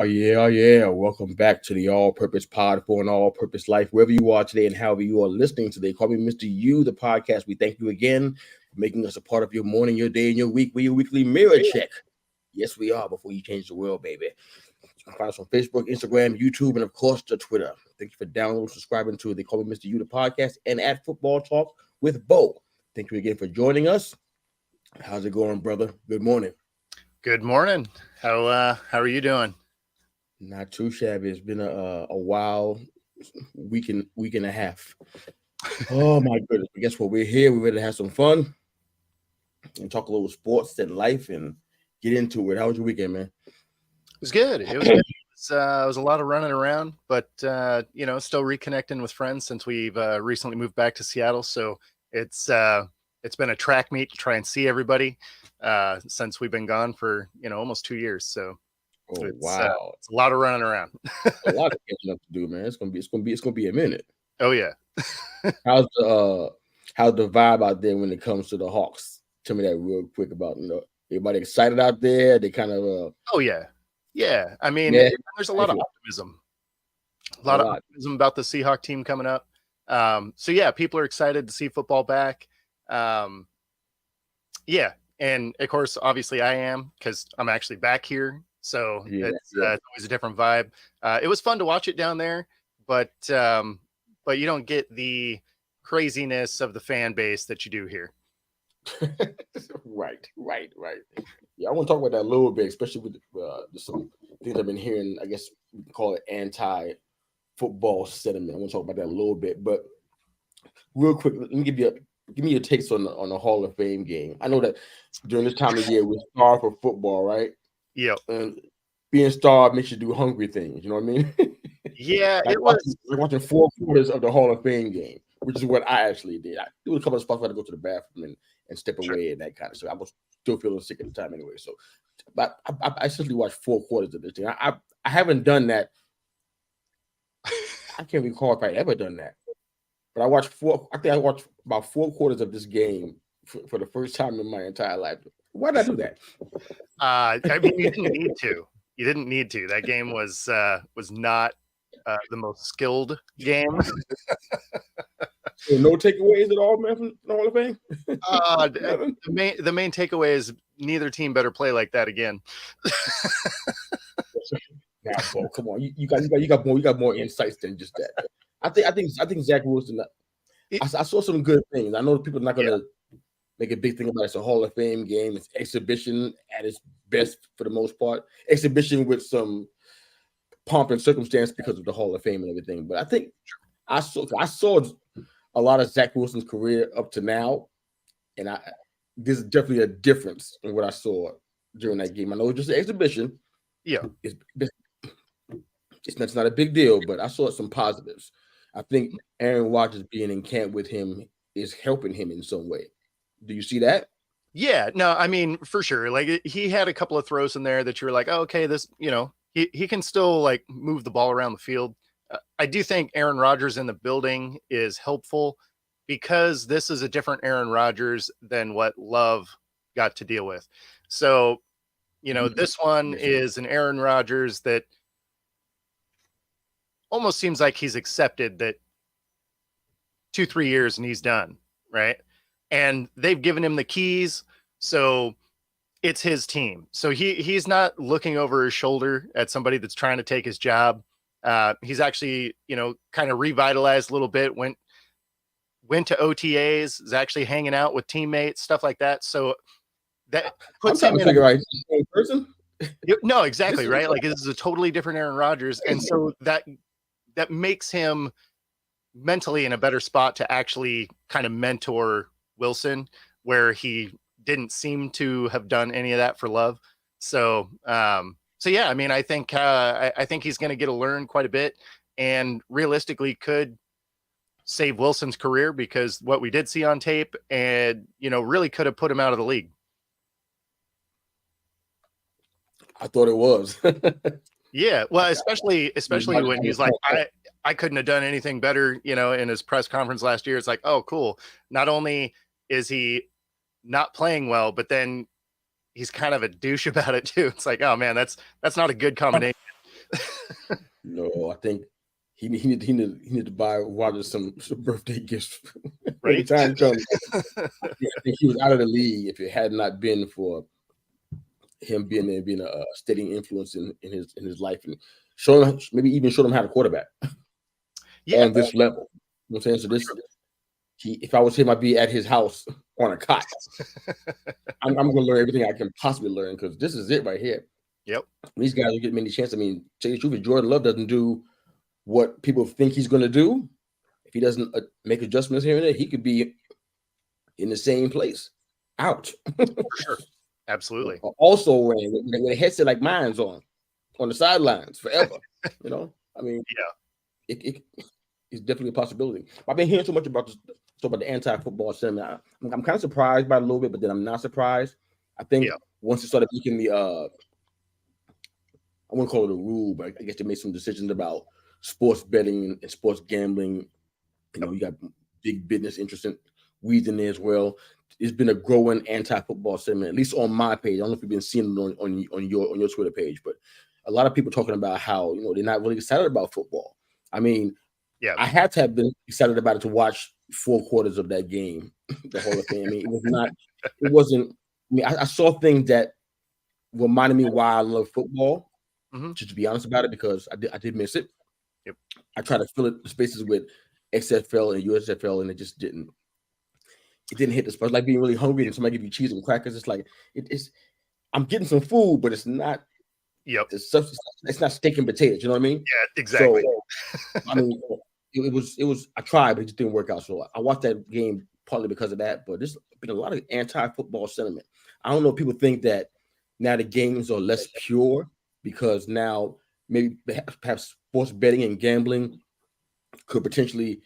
Oh, yeah. Welcome back to the All Purpose Pod for an All Purpose Life. Wherever you are today and however you are listening today, call me Mr. You, the podcast. We thank you again for making us a part of your morning, your day, and your week. We're your weekly mirror check. Yes, we are before you change the world, baby. You can find us on Facebook, Instagram, YouTube, and of course, the Twitter. Thank you for downloading, subscribing to the Call Me Mr. You, the podcast, and at Football Talk with Bo. Thank you again for joining us. How's it going, brother? Good morning. Good morning. How are you doing? Not too shabby. It's been a wild week and a half. Oh my goodness! But guess what? We're here. We're ready to have some fun and talk a little sports and life and get into it. How was your weekend, man? It was good. It was good. It was a lot of running around, but still reconnecting with friends since we've recently moved back to Seattle. So it's been a track meet to try and see everybody since we've been gone for almost 2 years. So. Wow! It's a lot of running around. A lot of catching up to do, man. It's gonna be a minute. Oh yeah. how's the vibe out there when it comes to the Hawks? Tell me that real quick about everybody excited out there. They kind of Oh yeah. I mean, there's a lot of optimism. A lot of optimism about the Seahawk team coming up. So yeah, people are excited to see football back. Yeah, and of course, obviously, I am because I'm actually back here. So it's always a different vibe. It was fun to watch it down there, but you don't get the craziness of the fan base that you do here. Right. Yeah, I want to talk about that a little bit, especially with some things I've been hearing. I guess we can call it anti-football sentiment. I want to talk about that a little bit, but real quick, let me give me your takes on the Hall of Fame game. I know that during this time of year we're starved for football, right? Yeah, and being starved makes you do hungry things. You know what I mean? Yeah, like it was watching 4 quarters of the Hall of Fame game, which is what I actually did. I do a couple of spots where I had to go to the bathroom and step away and that kind of stuff. I was still feeling sick at the time anyway. So, but I essentially watched 4 quarters of this thing. I haven't done that. I can't recall if I ever done that. But I watched about 4 quarters of this game for the first time in my entire life. Why did I do that? I mean, you didn't need to. You didn't need to. That game was not the most skilled game. So no takeaways at all, man, from the Hall of Fame? The main takeaway is neither team better play like that again. Nah, Bo, come on. You got more insights than just that. I think Zach Wilson. I saw some good things. I know people are not going to make a big thing about it. It's a Hall of Fame game. It's exhibition at its best for the most part. Exhibition with some pomp and circumstance because of the Hall of Fame and everything. But I think I saw a lot of Zach Wilson's career up to now, and there's definitely a difference in what I saw during that game. I know it's just an exhibition. Yeah, it's not a big deal, but I saw some positives. I think Aaron Rodgers being in camp with him is helping him in some way. Do you see that? Yeah, no, I mean, for sure. Like he had a couple of throws in there that you were like, oh, okay, this, he can still like move the ball around the field. I do think Aaron Rodgers in the building is helpful because this is a different Aaron Rodgers than what Love got to deal with. So, this one is an Aaron Rodgers that almost seems like he's accepted that 2-3 years and he's done, right? And they've given him the keys, so it's his team. So he's not looking over his shoulder at somebody that's trying to take his job. He's actually, kind of revitalized a little bit, went to OTAs, is actually hanging out with teammates, stuff like that. So that puts him in the same person. No, exactly, right? Like this is a totally different Aaron Rodgers. And so that makes him mentally in a better spot to actually kind of mentor Wilson, where he didn't seem to have done any of that for Love. So yeah, I mean, I think he's going to get to learn quite a bit, and realistically could save Wilson's career, because what we did see on tape and really could have put him out of the league. I thought it was. Yeah, well, especially when he's like, I couldn't have done anything better, in his press conference last year. It's like, oh, cool. Not only is he not playing well, but then he's kind of a douche about it too. It's like, oh man, that's not a good combination. No, I think he need to buy Rodgers some birthday gifts when the Right? time comes. I think he was out of the league if it had not been for him being there, being a steady influence in his life, and showing him, maybe even showed him how to quarterback Yeah, on this level. You know what I'm saying? So this, if I was him, I'd be at his house on a cot. I'm going to learn everything I can possibly learn because this is it right here. Yep. These guys are getting many chances. I mean, tell you the truth, if Jordan Love doesn't do what people think he's going to do, if he doesn't make adjustments here and there, he could be in the same place, out. For sure. Absolutely. Also, with a headset like mine's on the sidelines forever. You know, I mean, yeah, it's definitely a possibility. I've been hearing so much about the anti-football sentiment. I'm kind of surprised by it a little bit, but then I'm not surprised. I think once it started making the I wouldn't call it a rule, but I guess they made some decisions about sports betting and sports gambling. You know, you got big business interest in weeds in there as well. It's been a growing anti-football sentiment, at least on my page. I don't know if you've been seeing it on your Twitter page, but a lot of people talking about how, you know, they're not really excited about football. I mean, I had to have been excited about it to watch 4 quarters of that game, the Hall of Fame. I mean, it wasn't. I mean, I saw things that reminded me why I love football. Just to be honest about it, because I did miss it. Yep. I tried to fill the spaces with XFL and USFL, and it just didn't. It didn't hit the spot. Like being really hungry and somebody give you cheese and crackers. It's like it's. I'm getting some food, but it's not. Yep. It's not steak and potatoes. You know what I mean? Yeah, exactly. So, I mean, it was. I tried, but it just didn't work out. So I watched that game partly because of that. But there's been a lot of anti-football sentiment. I don't know if people think that now the games are less pure because now maybe perhaps sports betting and gambling could potentially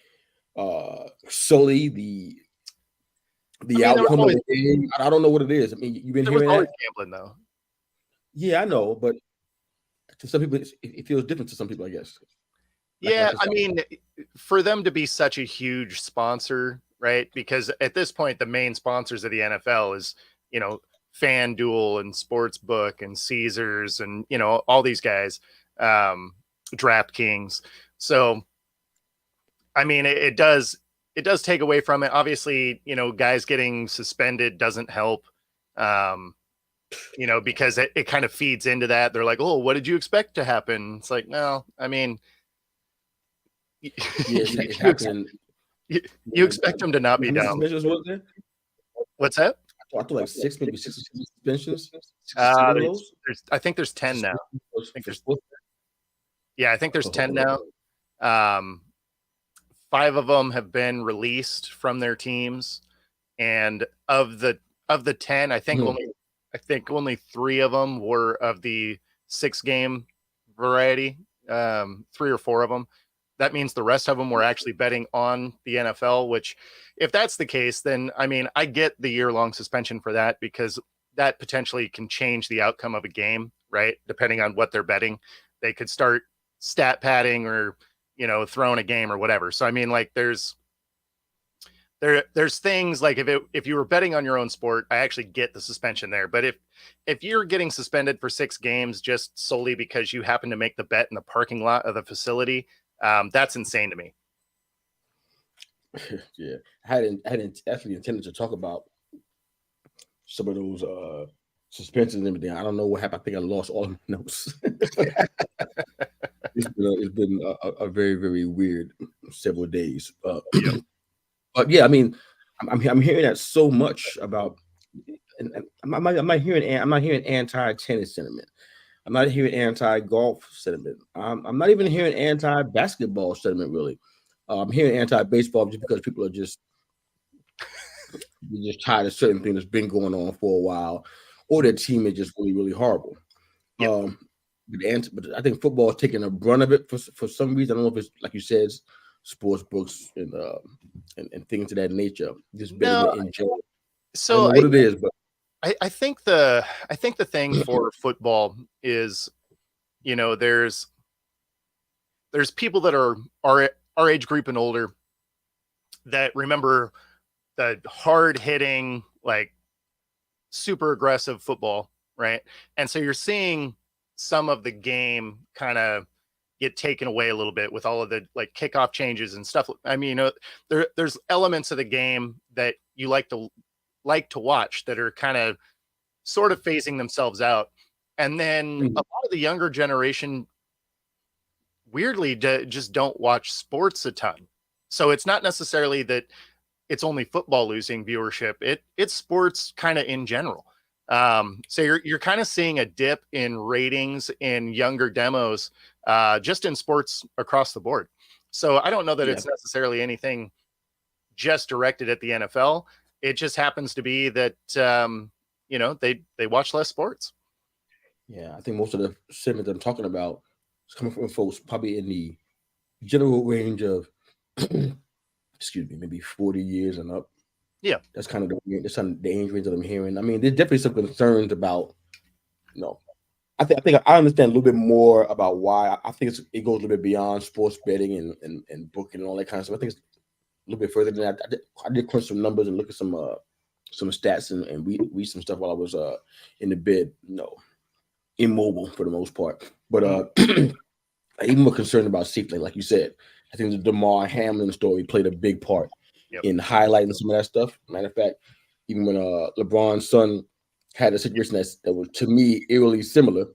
sully the outcome of the game. I don't know what it is. I mean, you've been hearing that gambling though. Yeah, I know, but to some people, it feels different to some people, I guess. Yeah, I mean, for them to be such a huge sponsor, right? Because at this point, the main sponsors of the NFL is, you know, FanDuel and Sportsbook and Caesars and, you know, all these guys, DraftKings. So, I mean, it does take away from it. Obviously, you know, guys getting suspended doesn't help, you know, because it kind of feeds into that. They're like, oh, what did you expect to happen? It's like, no, I mean, it happened. You expect them to not be down. What's that? I thought like 6, maybe 6 suspensions. I think there's 10 now. I think there's 10 now. 5 of them have been released from their teams, and of the 10, I think only 3 of them were of the 6-game variety. 3 or 4 of them. That means the rest of them were actually betting on the NFL, which if that's the case, then, I mean, I get the year-long suspension for that because that potentially can change the outcome of a game, right? Depending on what they're betting. They could start stat padding or, you know, throwing a game or whatever. So, I mean, like there's things like if you were betting on your own sport, I actually get the suspension there. But if you're getting suspended for 6 games just solely because you happen to make the bet in the parking lot of the facility, that's insane to me. Yeah, I hadn't actually intended to talk about some of those suspensions and everything. I don't know what happened. I think I lost all of my notes. It's been a very, very weird several days. But yeah, I mean, I'm hearing that so much about. And I'm not hearing anti-tennis sentiment. I'm not hearing anti-golf sentiment. I'm not even hearing anti-basketball sentiment, really. I'm hearing anti-baseball just because people are just tired of certain things that's been going on for a while, or their team is just really, really horrible. But I think football is taking a brunt of it for some reason. I don't know if it's like you said, sports books and things of that nature. Just better to enjoy. So I don't know what it is, but I think the thing for football is, you know, there's people that are our age group and older that remember the hard hitting, like super aggressive football, right? And so you're seeing some of the game kind of get taken away a little bit with all of the like kickoff changes and stuff. I mean, there's elements of the game that you like to watch that are kind of sort of phasing themselves out. And then a lot of the younger generation weirdly just don't watch sports a ton. So it's not necessarily that it's only football losing viewership. It's sports kind of in general. So you're kind of seeing a dip in ratings in younger demos, just in sports across the board. So I don't know that it's necessarily anything just directed at the NFL. It just happens to be that, they watch less sports. Yeah, I think most of the sentiment I'm talking about is coming from folks probably in the general range of, excuse me, maybe 40 years and up. Yeah, that's kind of the age range that I'm hearing. I mean, there's definitely some concerns about, I think I understand a little bit more about why. I think it goes a little bit beyond sports betting and booking and all that kind of stuff. I think it's a little bit further than that. I did crunch some numbers and look at some stats and read some stuff while I was in the bed, immobile for the most part. But I'm even more concerned about safety, like you said. I think the Damar Hamlin story played a big part in highlighting some of that stuff. Matter of fact, even when LeBron's son had a situation that was, to me, eerily similar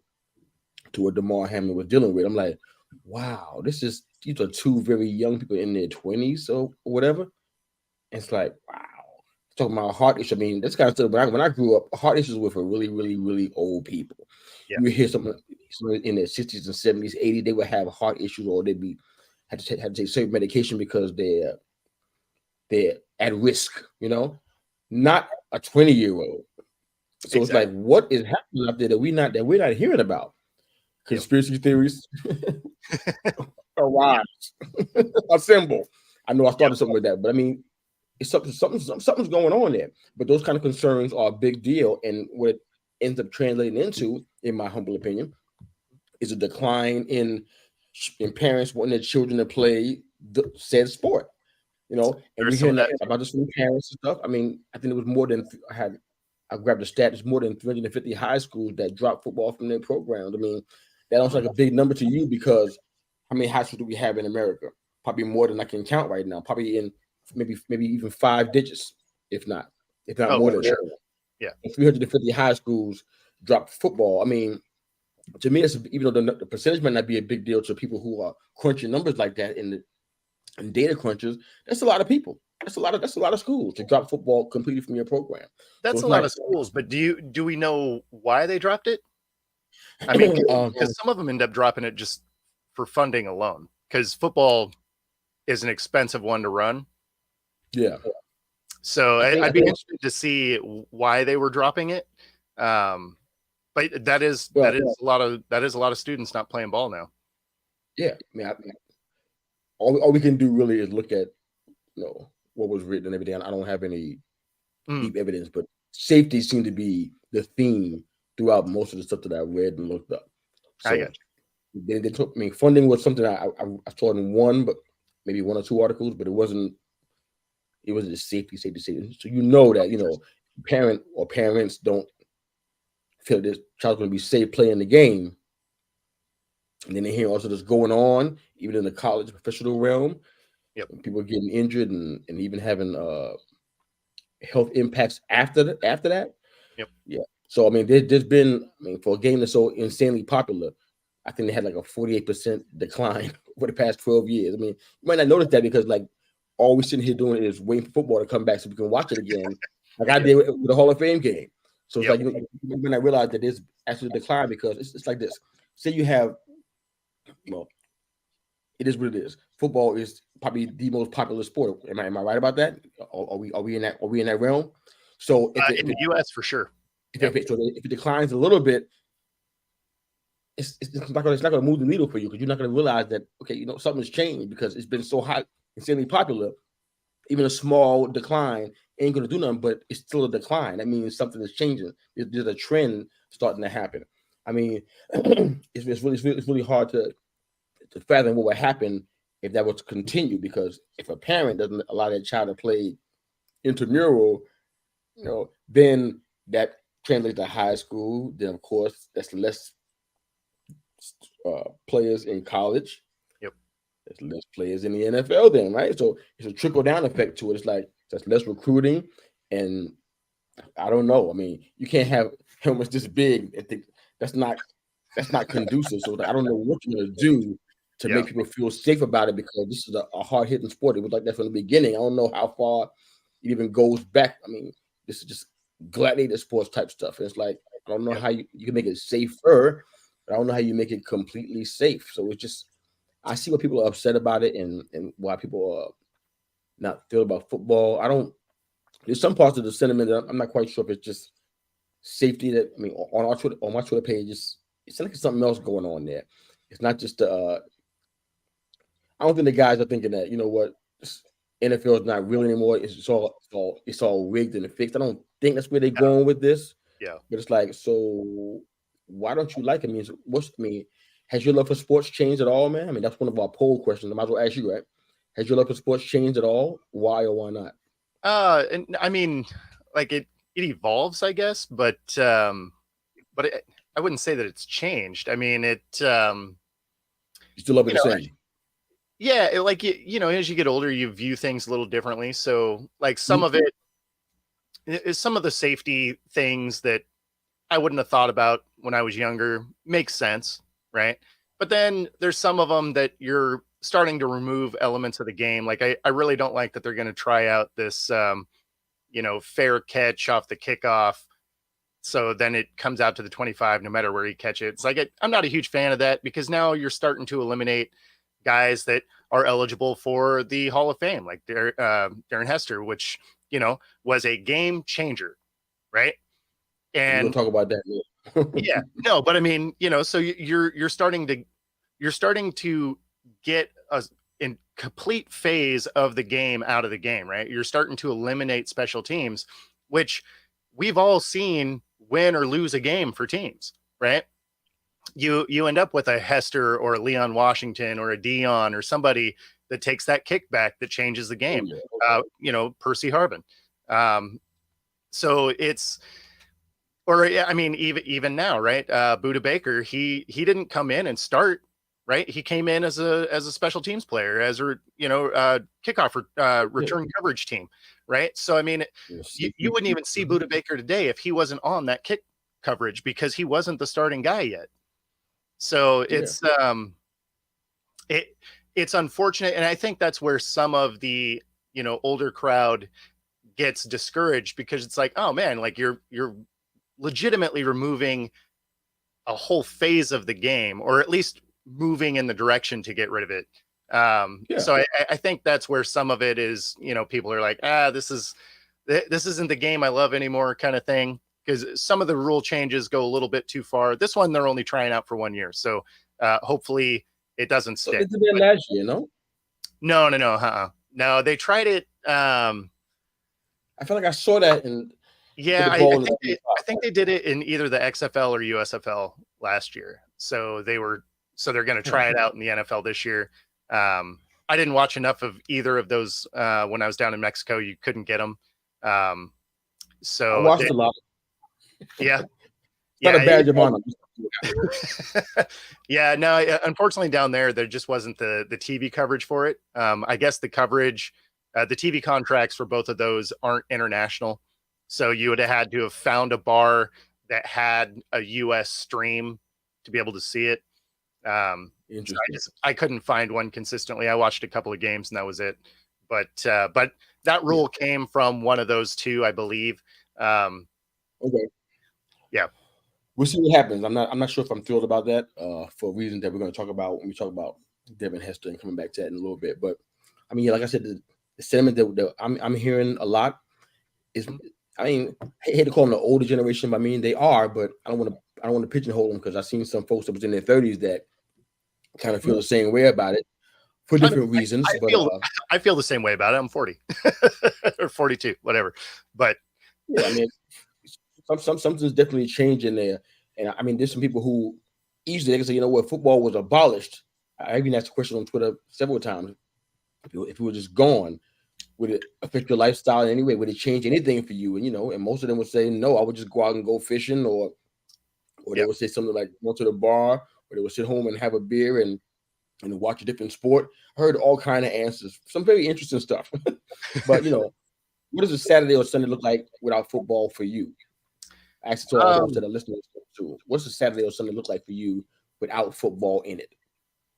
to what Damar Hamlin was dealing with, I'm like, wow, these are two very young people in their 20s or whatever. And it's like, wow. Talking about heart issues. I mean, this kind of stuff. When I grew up, heart issues were for really, really, really old people. Yeah. You would hear someone in their 60s and 70s, 80s, they would have heart issues, or they'd had to take certain medication because they're at risk. Not a 20-year-old. So It's like, what is happening out there that we're not hearing about? Conspiracy theories arise, assemble. I know I started something with that, but I mean, it's something's going on there. But those kind of concerns are a big deal, and what it ends up translating into, in my humble opinion, is a decline in parents wanting their children to play the said sport. And we hear that about this from parents and stuff. I mean, I think it was more than I grabbed the stat. It's more than 350 high schools that dropped football from their programs. I mean, that sounds like a big number to you, because how many high schools do we have in America? Probably more than I can count right now. Probably in maybe even 5 digits, if not more than that. Yeah, 350 high schools dropped football. I mean, to me, even though the percentage might not be a big deal to people who are crunching numbers like that and data crunchers, that's a lot of people. That's a lot of schools to drop football completely from your program. That's a lot of schools. But do we know why they dropped it? I mean, because some of them end up dropping it just for funding alone, because football is an expensive one to run. Yeah. So I'd be interested to see why they were dropping it. But that is a lot of students not playing ball now. Yeah, I mean, all we can do really is look at what was written and everything. I don't have any deep evidence, but safety seemed to be the theme throughout most of the stuff that I read and looked up. So they took funding was something I saw in maybe one or two articles, but it wasn't just safety. So that parents don't feel this child's going to be safe playing the game. And then they hear also this going on, even in the college professional realm. People getting injured and even having health impacts after that. Yeah. So I mean, there's been for a game that's so insanely popular, I think they had like a 48% decline over the past 12 years. I mean, you might not notice that because like all we're sitting here doing is waiting for football to come back so we can watch it again, like I did with the Hall of Fame game. So it's like you might not realize that there's actually a decline, because it's like this. Say you have, it is what it is. Football is probably the most popular sport. Am I right about that? Are we in that realm? So in the U.S. for sure. If it declines a little bit, it's not going to move the needle for you, because you're not going to realize that something's changed, because it's been so hot, insanely popular. Even a small decline ain't going to do nothing, but it's still a decline. That means something is changing. There's a trend starting to happen. I mean, it's really hard to fathom what would happen if that was to continue, because if a parent doesn't allow their child to play intramural, then that translates to high school. Then of course that's less players in college. Yep. There's less players in the NFL then, right? So it's a trickle down effect to it. It's like there's less recruiting, and I don't know. I mean, you can't have helmets this big. I think that's not conducive. So I don't know what you're gonna do to make people feel safe about it, because this is a hard hitting sport. It was like that from the beginning. I don't know how far it even goes back. I mean, this is just gladiator sports type stuff. And it's like, I don't know how you can make it safer, but I don't know how you make it completely safe. So it's just, I see why people are upset about it, and why people are not feel about football. There's some parts of the sentiment that I'm not quite sure if it's just safety. That, I mean, on my Twitter page, it's like it's something else going on there. It's not just I don't think the guys are thinking that, you know what, NFL is not real anymore. It's all rigged and fixed. I don't think that's where they're going with this. Yeah. But it's like, so why don't you like it? I mean, has your love for sports changed at all, man? I mean, that's one of our poll questions. I might as well ask you, right? Has your love for sports changed at all? Why or why not? And I mean, like it evolves, I guess, but I wouldn't say that it's changed. I mean, you still love it the same. Yeah, as you get older, you view things a little differently. So, like some of it is some of the safety things that I wouldn't have thought about when I was younger makes sense, right? But then there's some of them that you're starting to remove elements of the game. Like I really don't like that they're going to try out this, fair catch off the kickoff. So then it comes out to the 25, no matter where you catch it. It's like, I'm not a huge fan of that, because now you're starting to eliminate guys that are eligible for the Hall of Fame, like Darren Hester, which, was a game changer. Right. And we'll talk about that. Yeah, no, but I mean, so you're starting to get a in complete phase of the game out of the game, right? You're starting to eliminate special teams, which we've all seen win or lose a game for teams, right? You end up with a Hester or a Leon Washington or a Dion or somebody that takes that kickback that changes the game. Percy Harvin. So it's, or I mean, even now, right? Budda Baker, he didn't come in and start, right? He came in as a special teams player, as a kickoff return coverage team, right? So I mean, you wouldn't even see Budda Baker today if he wasn't on that kick coverage, because he wasn't the starting guy yet. So it's it's unfortunate, and I think that's where some of the older crowd gets discouraged, because it's like, oh man, like you're legitimately removing a whole phase of the game, or at least moving in the direction to get rid of it. So I think that's where some of it is, people are like, this isn't the game I love anymore, kind of thing. Because some of the rule changes go a little bit too far. This one, they're only trying out for 1 year. So hopefully it doesn't stick. It's been last year, no? No. No, they tried it. I feel like I saw that in. Yeah, I think they did it in either the XFL or USFL last year. So they're going to try it out in the NFL this year. I didn't watch enough of either of those when I was down in Mexico. You couldn't get them. So I watched a lot. Yeah. Not a badge of honor. Yeah, no, unfortunately down there just wasn't the TV coverage for it. I guess the coverage, the TV contracts for both of those aren't international. So you would have had to have found a bar that had a US stream to be able to see it. So I couldn't find one consistently. I watched a couple of games and that was it. But that rule came from one of those two, I believe. Okay. Yeah. We'll see what happens. I'm not sure if I'm thrilled about that for reasons that we're going to talk about when we talk about Devin Hester and coming back to that in a little bit. But I mean, like I said, the sentiment that I'm hearing a lot is, I mean, I hate to call them the older generation, but I mean they are. But I don't want to pigeonhole them, because I've seen some folks that was in their 30s that kind of feel the same way about it for different reasons. I feel the same way about it. I'm 40 or 42, whatever. But yeah, I mean, something's definitely changing there. And I mean, there's some people who easily they can say, you know what, football was abolished. I even asked a question on Twitter several times. If it was just gone, would it affect your lifestyle in any way? Would it change anything for you? And and most of them would say no. I would just go out and go fishing, or they would say something like go to the bar or they would sit home and have a beer and watch a different sport. I heard all kind of answers, some very interesting stuff. But what does a Saturday or Sunday look like without football for you? I asked to all those that are listening to. What's a Saturday or Sunday look like for you without football in it?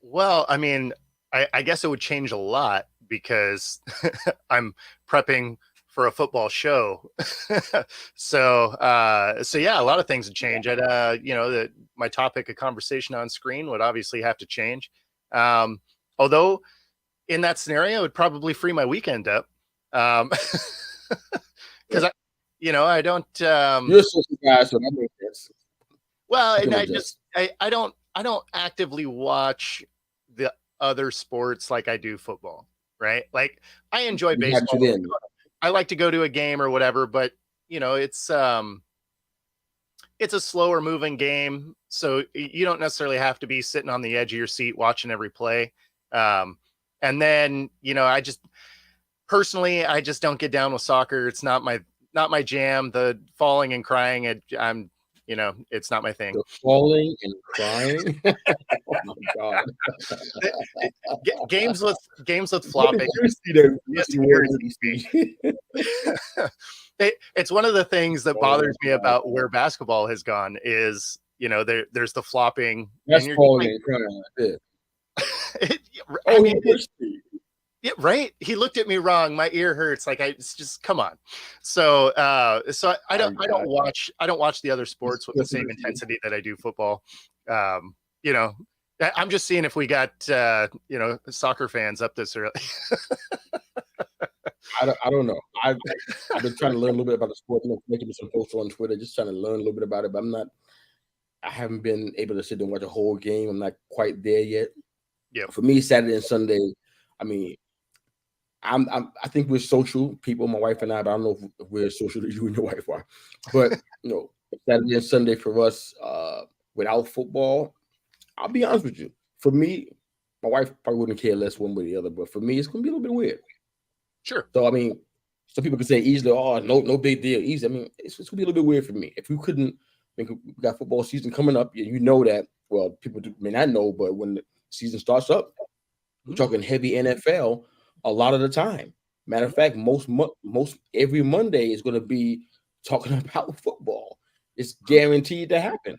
Well, I mean, I guess it would change a lot because I'm prepping for a football show. So yeah, a lot of things would change. I'd, my topic of conversation on screen would obviously have to change. Although in that scenario, it would probably free my weekend up. Because I don't. You're a social guy, so that makes sense. Well, and I don't actively watch the other sports like I do football, right? Like I enjoy baseball. I like to go to a game or whatever, but it's a slower moving game, so you don't necessarily have to be sitting on the edge of your seat watching every play. And then I just don't get down with soccer. It's not my jam. The falling and crying, it's not my thing. The falling and crying. Oh my God. Games with flopping. It's one of the things that bothers me about where basketball has gone is, there's the flopping. That's falling and crying. Yeah, right. He looked at me wrong. My ear hurts. Like it's just come on. So I don't watch the other sports with the same intensity that I do football. I'm just seeing if we got soccer fans up this early. I don't know. I've been trying to learn a little bit about the sport, making some posts on Twitter, just trying to learn a little bit about it. But I haven't been able to sit there and watch a whole game. I'm not quite there yet. Yeah. For me, Saturday and Sunday, I mean, I think we're social people, my wife and I, but I don't know if we're social that you and your wife are. But Saturday and Sunday for us, without football, I'll be honest with you. For me, my wife probably wouldn't care less one way or the other, but for me, it's gonna be a little bit weird. Sure. So I mean, some people could say easily, oh, no big deal, easy. I mean, it's gonna be a little bit weird for me. If we couldn't, we got football season coming up, you know that. Well, people may not know, but when the season starts up, we're talking heavy NFL a lot of the time. Matter of fact, most every Monday is going to be talking about football. It's guaranteed to happen.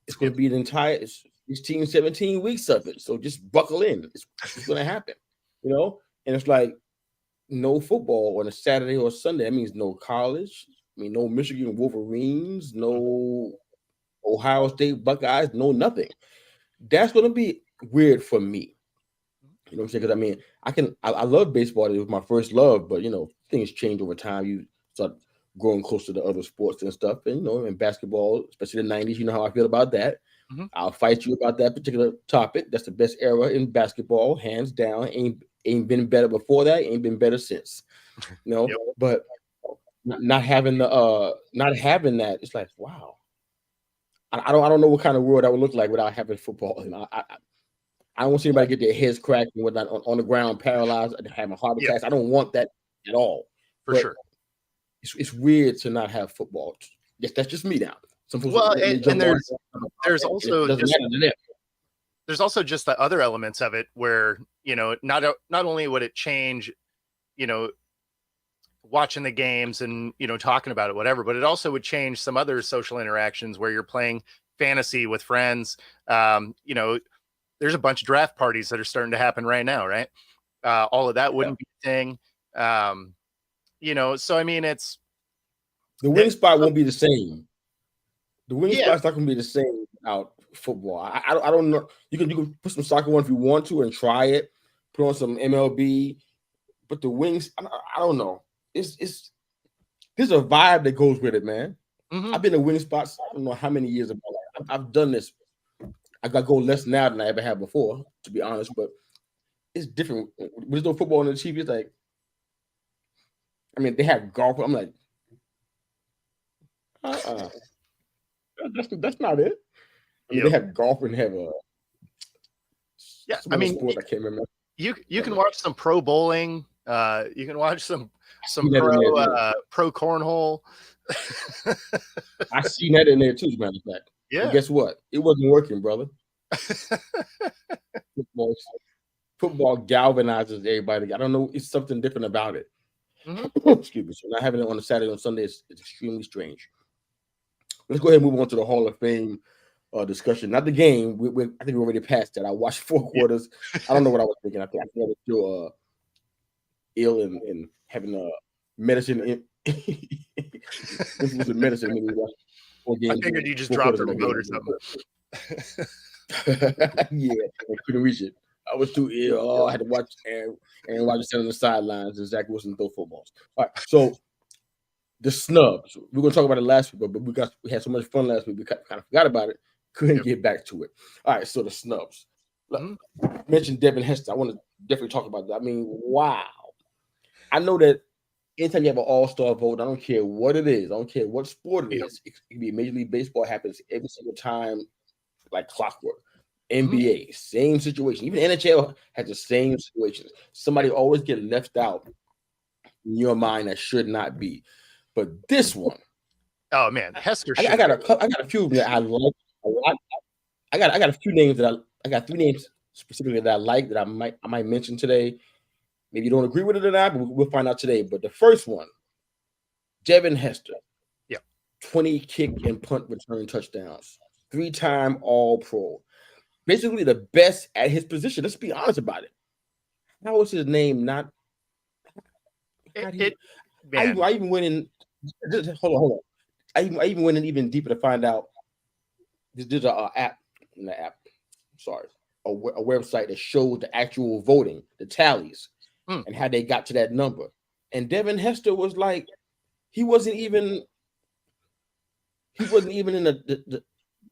It's going to be an entire 16, 17 weeks of it. So just buckle in. It's going to happen, And it's like no football on a Saturday or Sunday. That means no college. I mean, no Michigan Wolverines, no Ohio State Buckeyes, no nothing. That's going to be weird for me. You know what I'm saying? Because I mean, I love baseball. It was my first love, but things change over time. You start growing closer to other sports and stuff. And in basketball, especially the 90s, you know how I feel about that. Mm-hmm. I'll fight you about that particular topic. That's the best era in basketball, hands down. Ain't been better before that, ain't been better since. Yep. But not having that, it's like, wow. I don't know what kind of world that would look like without having football. I don't want to see anybody get their heads cracked and whatnot on the ground, paralyzed, having heart attacks. I don't want that at all. For sure. It's weird to not have football. Yes, that's just me now. Some folks and there's also just the other elements of it where, not only would it change, watching the games and, talking about it, whatever, but it also would change some other social interactions where you're playing fantasy with friends. There's a bunch of draft parties that are starting to happen right now, right? All of that wouldn't be a thing. So I mean, it's the wing spot won't be the same. The wing spot's not going to be the same without football. I don't know. You can put some soccer on if you want to and try it. Put on some MLB, but the wings, I don't know. There's a vibe that goes with it, man. Mm-hmm. I've been in wing spots. I don't know how many years of my life. I've done this. I got to go less now than I ever have before, to be honest. But it's different. There's no football on the TV. It's like, I mean, they have golf. I'm like, that's not it. I mean, they have golf and have a sport I can't remember. You can watch some pro bowling. You can watch some pro cornhole. I seen that in there too, as a matter of fact. Yeah. And guess what? It wasn't working, brother. Football, football galvanizes everybody. I don't know. It's something different about it. Excuse me. So not having it on a Saturday and Sunday is extremely strange. Let's go ahead and move on to the Hall of Fame discussion. Not the game. I think we already passed that. I watched 4 quarters. I don't know what I was thinking. I think I was still ill and having medicine. This was a medicine. When we watched 4 games. I figured you just dropped the remote or something. Yeah, I couldn't reach it. I was too ill. Oh, I had to watch Aaron Rodgers stand on the sidelines and Zach Wilson throw footballs. All right, so the snubs. We are gonna talk about it last week, but we had so much fun last week. We kind of forgot about it. Couldn't get back to it. All right, so the snubs. Mentioned Devin Hester. I want to definitely talk about that. I mean, wow. I know that anytime you have an all-star vote, I don't care what it is. I don't care what sport it is. It can be Major League Baseball. Happens every single time, like clockwork. NBA, same situation. Even NHL has the same situations. Somebody always get left out in your mind that should not be. But this one, oh man, Hester. I got a few that I like a lot. I got a few names that I got 3 names specifically that I like that I might mention today. Maybe you don't agree with it or not, but we'll find out today. But the first one, Devin Hester. 20 kick and punt return touchdowns, 3-time All-Pro. Basically the best at his position. Let's be honest about it. How was his name not? I even went in. Hold on. I even went in even deeper to find out. There's an app in the app. Sorry, a website that shows the actual voting, the tallies, and how they got to that number. And Devin Hester was like, he wasn't even in the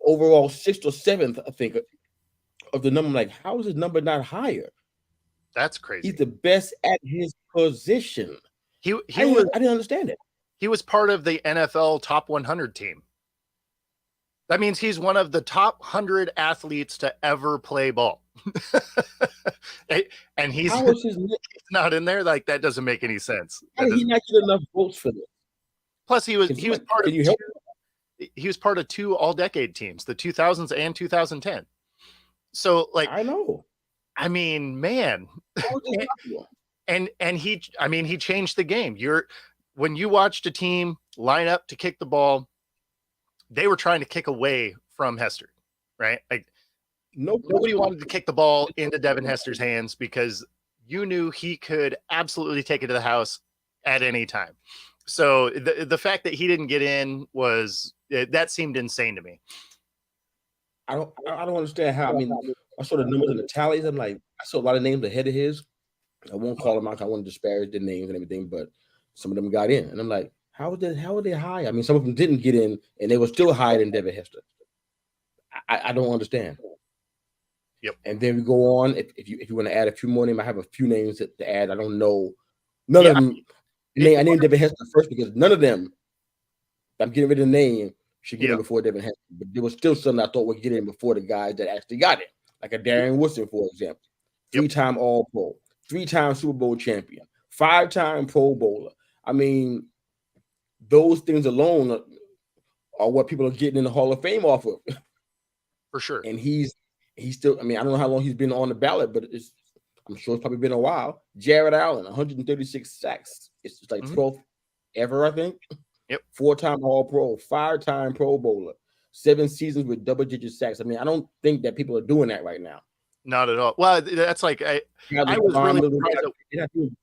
overall 6th or 7th, I think, of the number. Like, how is his number not higher? That's crazy. He's the best at his position. I didn't understand it. He was part of the NFL top 100 team. That means he's one of the top 100 athletes to ever play ball. And he's not in there. Like, that doesn't make any sense. He not get enough votes for this. Plus, he was part of 2 all-decade teams, the 2000s and 2010. So, like, I know. I mean, man, and he changed the game. When you watched a team line up to kick the ball, they were trying to kick away from Hester, right? Like, nobody wanted to kick the ball into Devin Hester's hands because you knew he could absolutely take it to the house at any time. So the fact that he didn't get in that seemed insane to me. I don't understand how. I mean, I saw the numbers and the tallies. I'm like, I saw a lot of names ahead of his. I won't call them out. I want to disparage their names and everything, but some of them got in, and I'm like, how are they high? I mean, some of them didn't get in, and they were still higher than Devin Hester. I don't understand. Yep. And then we go on. If you want to add a few more names, I have a few names to add. I don't know. None of them. I named Devin Hester first because none of them. I'm getting rid of the name. Should get in before Devin Hester, but there was still some I thought would get in before the guys that actually got it, like a Darren Woodson, for example, 3-time All-Pro, 3-time Super Bowl champion, 5-time Pro Bowler. I mean, those things alone are what people are getting in the Hall of Fame off of, for sure. And he's still. I mean, I don't know how long he's been on the ballot, but I'm sure it's probably been a while. Jared Allen, 136 sacks. It's like 12th ever, I think. 4-time All-Pro, 5-time Pro Bowler, 7 seasons with double-digit sacks. I mean, I don't think that people are doing that right now. Not at all. Well, that's like I was really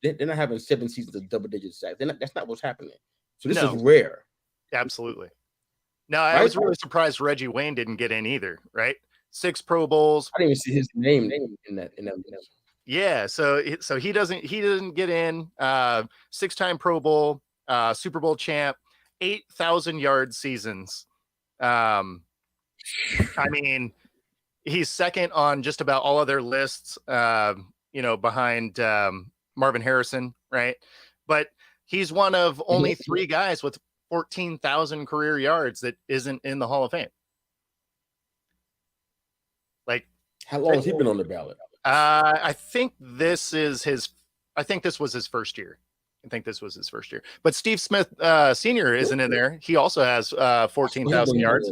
they're not having 7 seasons of double-digit sacks. That's not what's happening. So this is rare. Absolutely. No, I was really surprised Reggie Wayne didn't get in either. Right, 6 Pro Bowls. I didn't even see his name in that. Yeah, so he doesn't get in. 6-time Pro Bowl, Super Bowl champ. 8,000-yard seasons. I mean, he's second on just about all other lists, behind Marvin Harrison, right? But he's one of only 3 guys with 14,000 career yards that isn't in the Hall of Fame. Like, how long has he been on the ballot? I think this was his first year. But Steve Smith Sr. isn't in there. He also has 14,000 yards.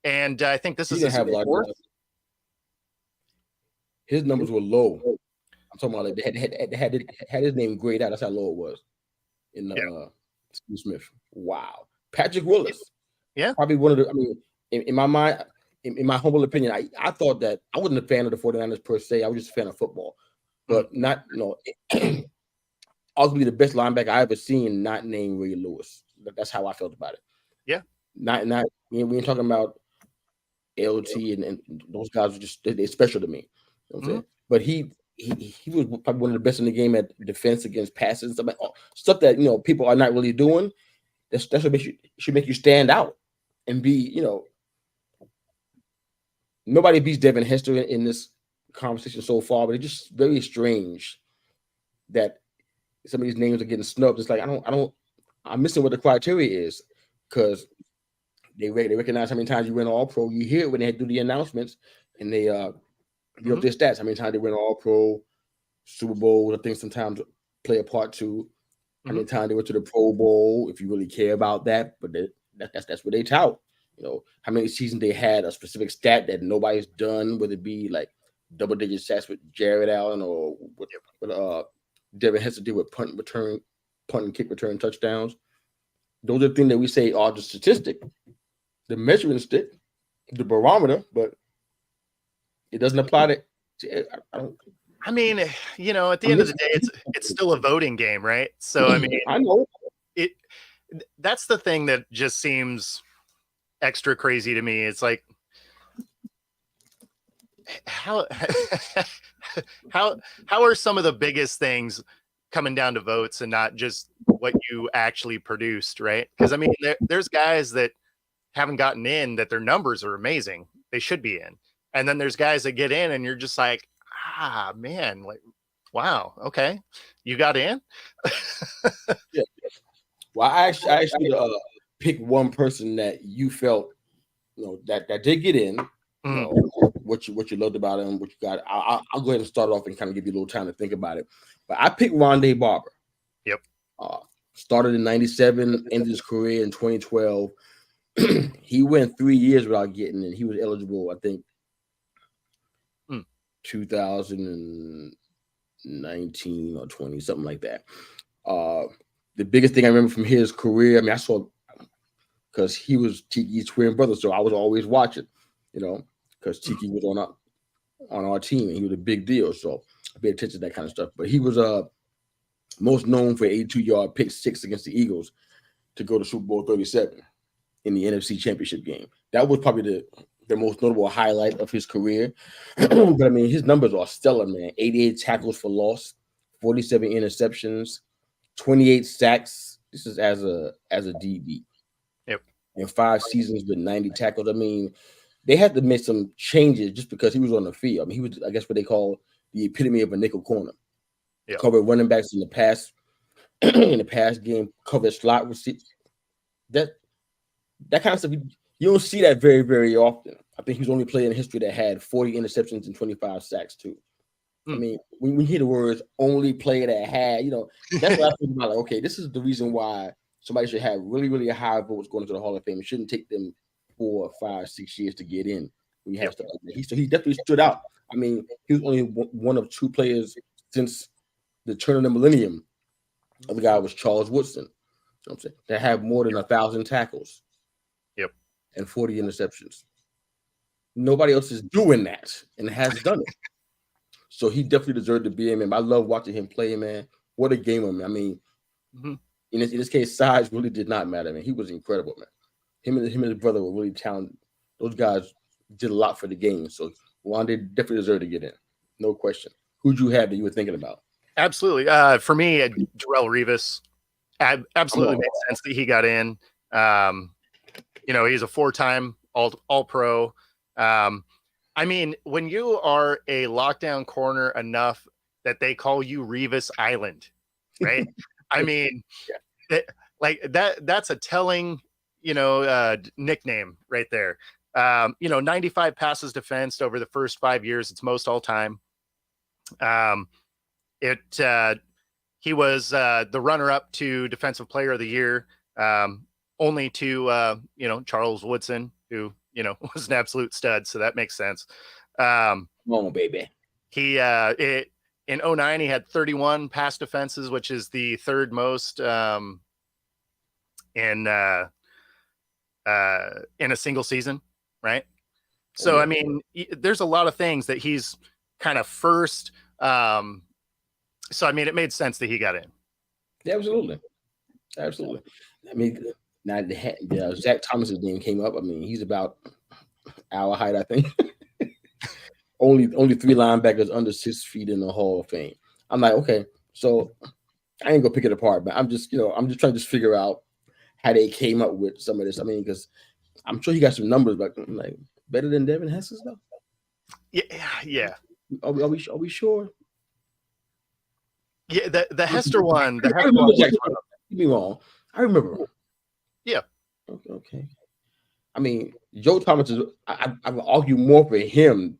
And I think this is his 4th. his numbers were low. I'm talking about like they had his name grayed out. That's how low it was in the Steve Smith. Wow. Patrick Willis. Yeah. Probably one of the, I mean, in my mind, in my humble opinion, I thought that I wasn't a fan of the 49ers per se. I was just a fan of football. But not, arguably the best linebacker I ever seen, not named Ray Lewis. That's how I felt about it. Yeah. Not we ain't talking about LT and those guys are just they're special to me. You know what I'm saying? But he was probably one of the best in the game at defense against passes, stuff that people are not really doing. That's what should make you stand out and be, nobody beats Devin Hester in this conversation so far, but it's just very strange that some of these names are getting snubbed. It's like I'm missing what the criteria is, because they recognize how many times you win All Pro. You hear it when they do the announcements and they give up their stats. How many times they win All Pro, Super Bowl. I think sometimes play a part too. How many times they went to the Pro Bowl, if you really care about that. But that's what they tout. How many seasons they had a specific stat that nobody's done, whether it be like double-digit stats with Jared Allen or with Devin Hester did with punt and kick return touchdowns. Those are the things that we say are the statistic, the measuring stick, the barometer, but it doesn't apply to I mean, at the end of the day, it's still a voting game, right? So I mean, I know that's the thing that just seems extra crazy to me. It's like how are some of the biggest things coming down to votes and not just what you actually produced, right? Because I mean, there's guys that haven't gotten in that their numbers are amazing. They should be in. And then there's guys that get in and you're just like, man, like, wow, okay, you got in. Yeah. Well, I actually pick one person that you felt, that did get in. What you loved about him, what you got. I'll go ahead and start off and kind of give you a little time to think about it. But I picked Rondé Barber. Yep. Started in '97, ended his career in 2012. He went 3 years without getting in. He was eligible, I think, 2019 or 20, something like that. The biggest thing I remember from his career, I mean, I saw, because he was Tiki's twin brother, so I was always watching, because Tiki was on our team and he was a big deal, so I paid attention to that kind of stuff. But he was most known for 82-yard pick six against the Eagles to go to Super Bowl 37 in the NFC Championship game. That was probably the most notable highlight of his career. But I mean, his numbers are stellar, man. 88 tackles for loss, 47 interceptions, 28 sacks. This is as a DB. Yep. And 5 seasons with 90 tackles. I mean, they had to make some changes just because he was on the field. I mean, he was, I guess, what they call the epitome of a nickel corner. Yep. Covered running backs in the past game, covered slot receivers. That kind of stuff, you don't see that very, very often. I think he was only player in history that had 40 interceptions and 25 sacks too. I mean, when you hear the words "only player that had," that's what I think about. Like, okay, this is the reason why somebody should have really, really high votes going into the Hall of Fame. It shouldn't take them 4, 5, 6 years to get in. When you have stuff like that, he definitely stood out. I mean, he was only one of 2 players since the turn of the millennium. The other guy was Charles Woodson. I'm saying, that have more than 1,000 tackles. Yep. And 40 interceptions. Nobody else is doing that and has done it. So he definitely deserved to be in, man. I love watching him play, man. What a gamer, man. I mean, in this case, size really did not matter, man. He was incredible, man. Him and his brother were really talented. Those guys did a lot for the game. So Rondé definitely deserved to get in. No question. Who'd you have that you were thinking about? Absolutely. For me, Darrelle Revis. Absolutely made sense that he got in. He's a 4-time all-pro. I mean, when you are a lockdown corner enough that they call you Revis Island, right? I mean, that's a telling, nickname right there. 95 passes defensed over the first 5 years. It's most all time. He was the runner-up to Defensive Player of the Year, only to Charles Woodson, who was an absolute stud. So that makes sense. Come on, baby. He in 2009 he had 31 pass defenses, which is the third most in a single season, right? So I mean, there's a lot of things that he's kind of first. So I mean, it made sense that he got in. Yeah, absolutely. I mean, now the Zach Thomas's name came up. I mean, he's about our height, I think. only 3 linebackers under 6 feet in the Hall of Fame. I'm like, okay, so I ain't gonna pick it apart, but I'm just trying to figure out how they came up with some of this. I mean, because I'm sure he got some numbers, but like better than Devin Hess's though. Yeah. Are we sure? Yeah, the Hester one. The I remember Jack. Don't get me wrong. I remember. Yeah. Okay. I mean, Joe Thomas is. I would argue more for him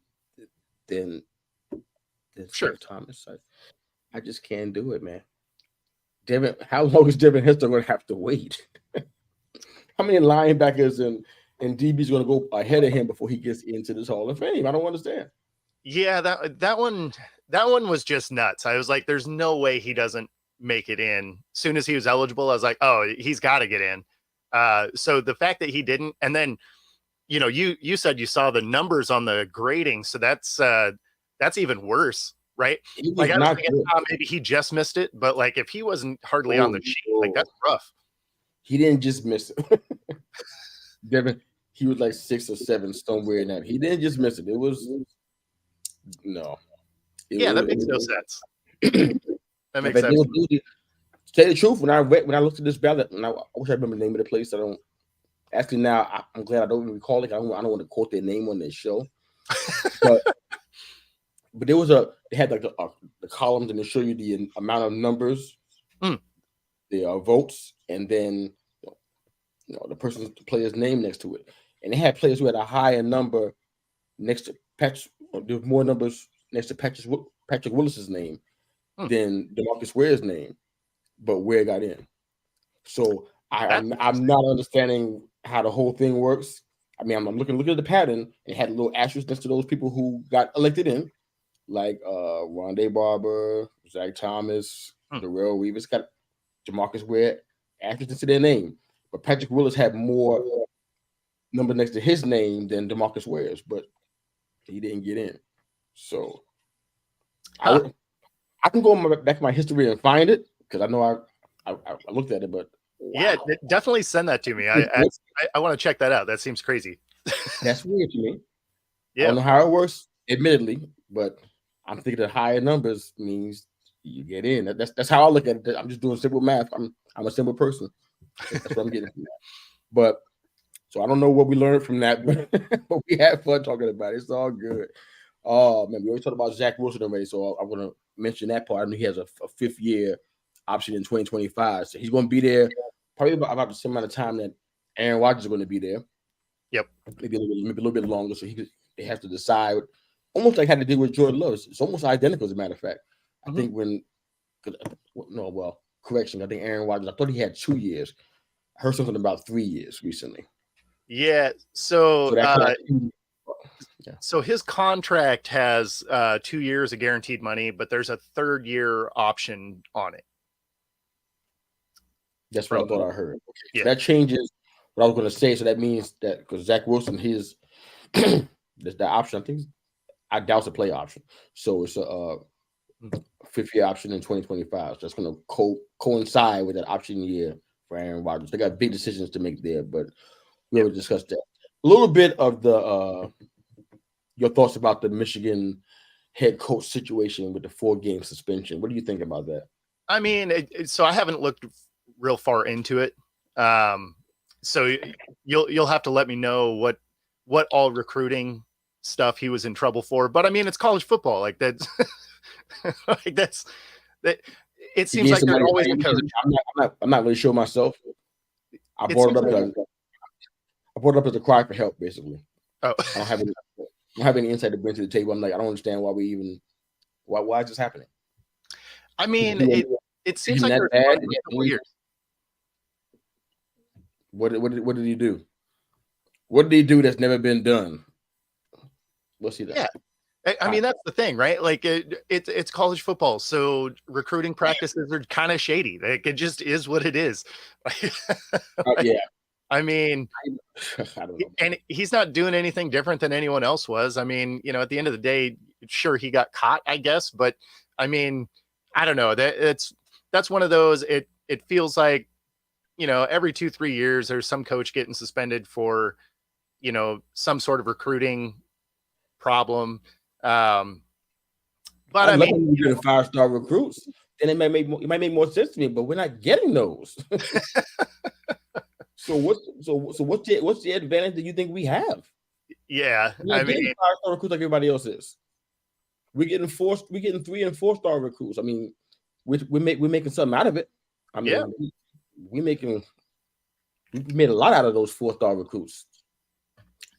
than sure. Zach Thomas. I just can't do it, man. Devin, how long is Devin Hester going to have to wait? How many linebackers and DBs going to go ahead of him before he gets into this Hall of Fame? I don't understand. Yeah, that one was just nuts. I was like, there's no way he doesn't make it in. As soon as he was eligible, I was like, oh, he's got to get in. So the fact that he didn't, and then, you said you saw the numbers on the grading, so that's even worse, right? Like, I was thinking, maybe he just missed it, but like, if he wasn't hardly on the sheet, like, that's rough. He didn't just miss it. Devin, he was like 6 or 7 somewhere in that. He didn't just miss it. It was no. That makes no sense. That makes sense. To tell you the truth, when I looked at this ballot, and I wish I remember the name of the place. I don't. Actually, now I'm glad I don't even recall it. I don't want to quote their name on their show. But there was they had like the columns, and they show you the amount of numbers, the votes, and then the player's name next to it. And they had players who had a higher number next to Patrick. There was more numbers next to Patrick Willis's name than DeMarcus Ware's name, but Ware got in. So I'm not understanding how the whole thing works. I mean, I'm looking at the pattern and had a little asterisk next to those people who got elected in, like Rondé Barber, Zach Thomas, Darrell Reeves, got DeMarcus Ware asterisk next to their name. But Patrick Willis had more number next to his name than DeMarcus Ware's, but he didn't get in. So I can go back to my history and find it, because I know I looked at it, but wow. Yeah, definitely send that to me. I want to check that out. That seems crazy. That's weird to me. Yeah. I don't know how it works, admittedly, but I'm thinking that higher numbers means you get in. That's how I look at it. I'm just doing simple math. I'm a simple person. That's what I'm getting from that. But so I don't know what we learned from that, but we had fun talking about it. It's all good. Oh man, we always talked about Zach Wilson already, so I'm going to mention that part. I know he has a 5th-year option in 2025, so he's going to be there probably about the same amount of time that Aaron Rodgers is going to be there. Yep, maybe a little bit longer. So they have to decide, almost like how they did with Jordan Love. It's almost identical, as a matter of fact. I think correction. I think Aaron Rodgers, I thought he had 2 years. I heard something about 3 years recently. Yeah. So his contract has 2 years of guaranteed money, but there's a 3rd-year option on it. That's what I thought I heard. Okay. Yeah. So that changes what I was going to say. So that means that because Zach Wilson, his the option, I doubt it's a play option. So it's a 5th-year option in 2025. So that's going to coincide with that option year for Aaron Rodgers. They got big decisions to make there, but we already discussed that. A little bit of the your thoughts about the Michigan head coach situation with the 4-game suspension. What do you think about that? I mean, so I haven't looked real far into it. So you'll have to let me know what all recruiting stuff he was in trouble for. But I mean, it's college football. Like that's that. It seems like they're always a coach. I'm not really sure myself. I brought it up as a cry for help, basically. Oh, I don't have any insight to bring to the table. I'm like, I don't understand why is this happening? I mean, it seems like they're bad. Years. What did he do? What did he do that's never been done? What's he done? Yeah. I mean, that's the thing, right? Like it's college football, so recruiting practices are kind of shady. Like it just is what it is. Yeah. I mean, I don't know. and he's not doing anything different than anyone else was. I mean, at the end of the day, sure he got caught, I guess, but I mean, I don't know. That's one of those. It feels like every 2-3 years there's some coach getting suspended for some sort of recruiting problem. But I mean, we're getting 5-star recruits, then it might make more sense to me. But we're not getting those. So what's the advantage that you think we have? Yeah, I mean, 5-star recruits like everybody else is. We're getting 3 and 4-star recruits. I mean, we're making something out of it. I mean, we made a lot out of those 4-star recruits.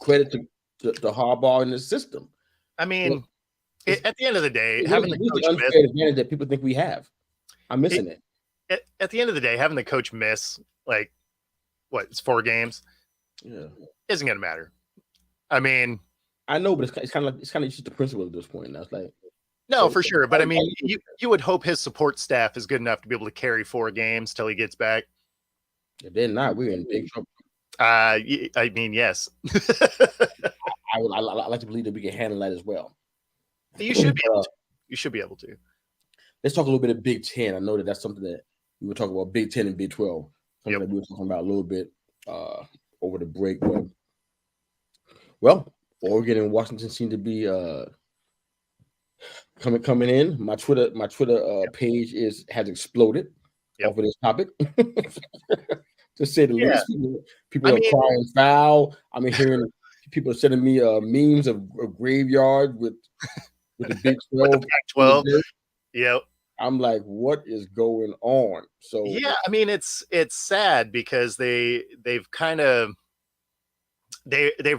Credit to Harbaugh and the system. I mean, at the end of the day, having the coach unfair advantage that people think we have, I'm missing it. At the end of the day, having the coach miss it's 4 games, isn't going to matter. I mean, I know, but it's kind of just the principle at this point. That's like no, for sure. But I mean, you would hope his support staff is good enough to be able to carry 4 games till he gets back. If they're not, we're in big trouble. I mean, yes. I like to believe that we can handle that as well. You should be able to. You should be able to. Let's talk a little bit of Big Ten. I know that's something that we were talking about, Big 10 and Big 12. Something that we were talking about a little bit over the break. But, well, Oregon and Washington seem to be coming in. My Twitter page has exploded off of this topic. To say the least, people are crying foul. I'm hearing people are sending me memes of graveyard with the Big 12. 12. Yep. I'm like, what is going on? So yeah, I mean, it's sad because they've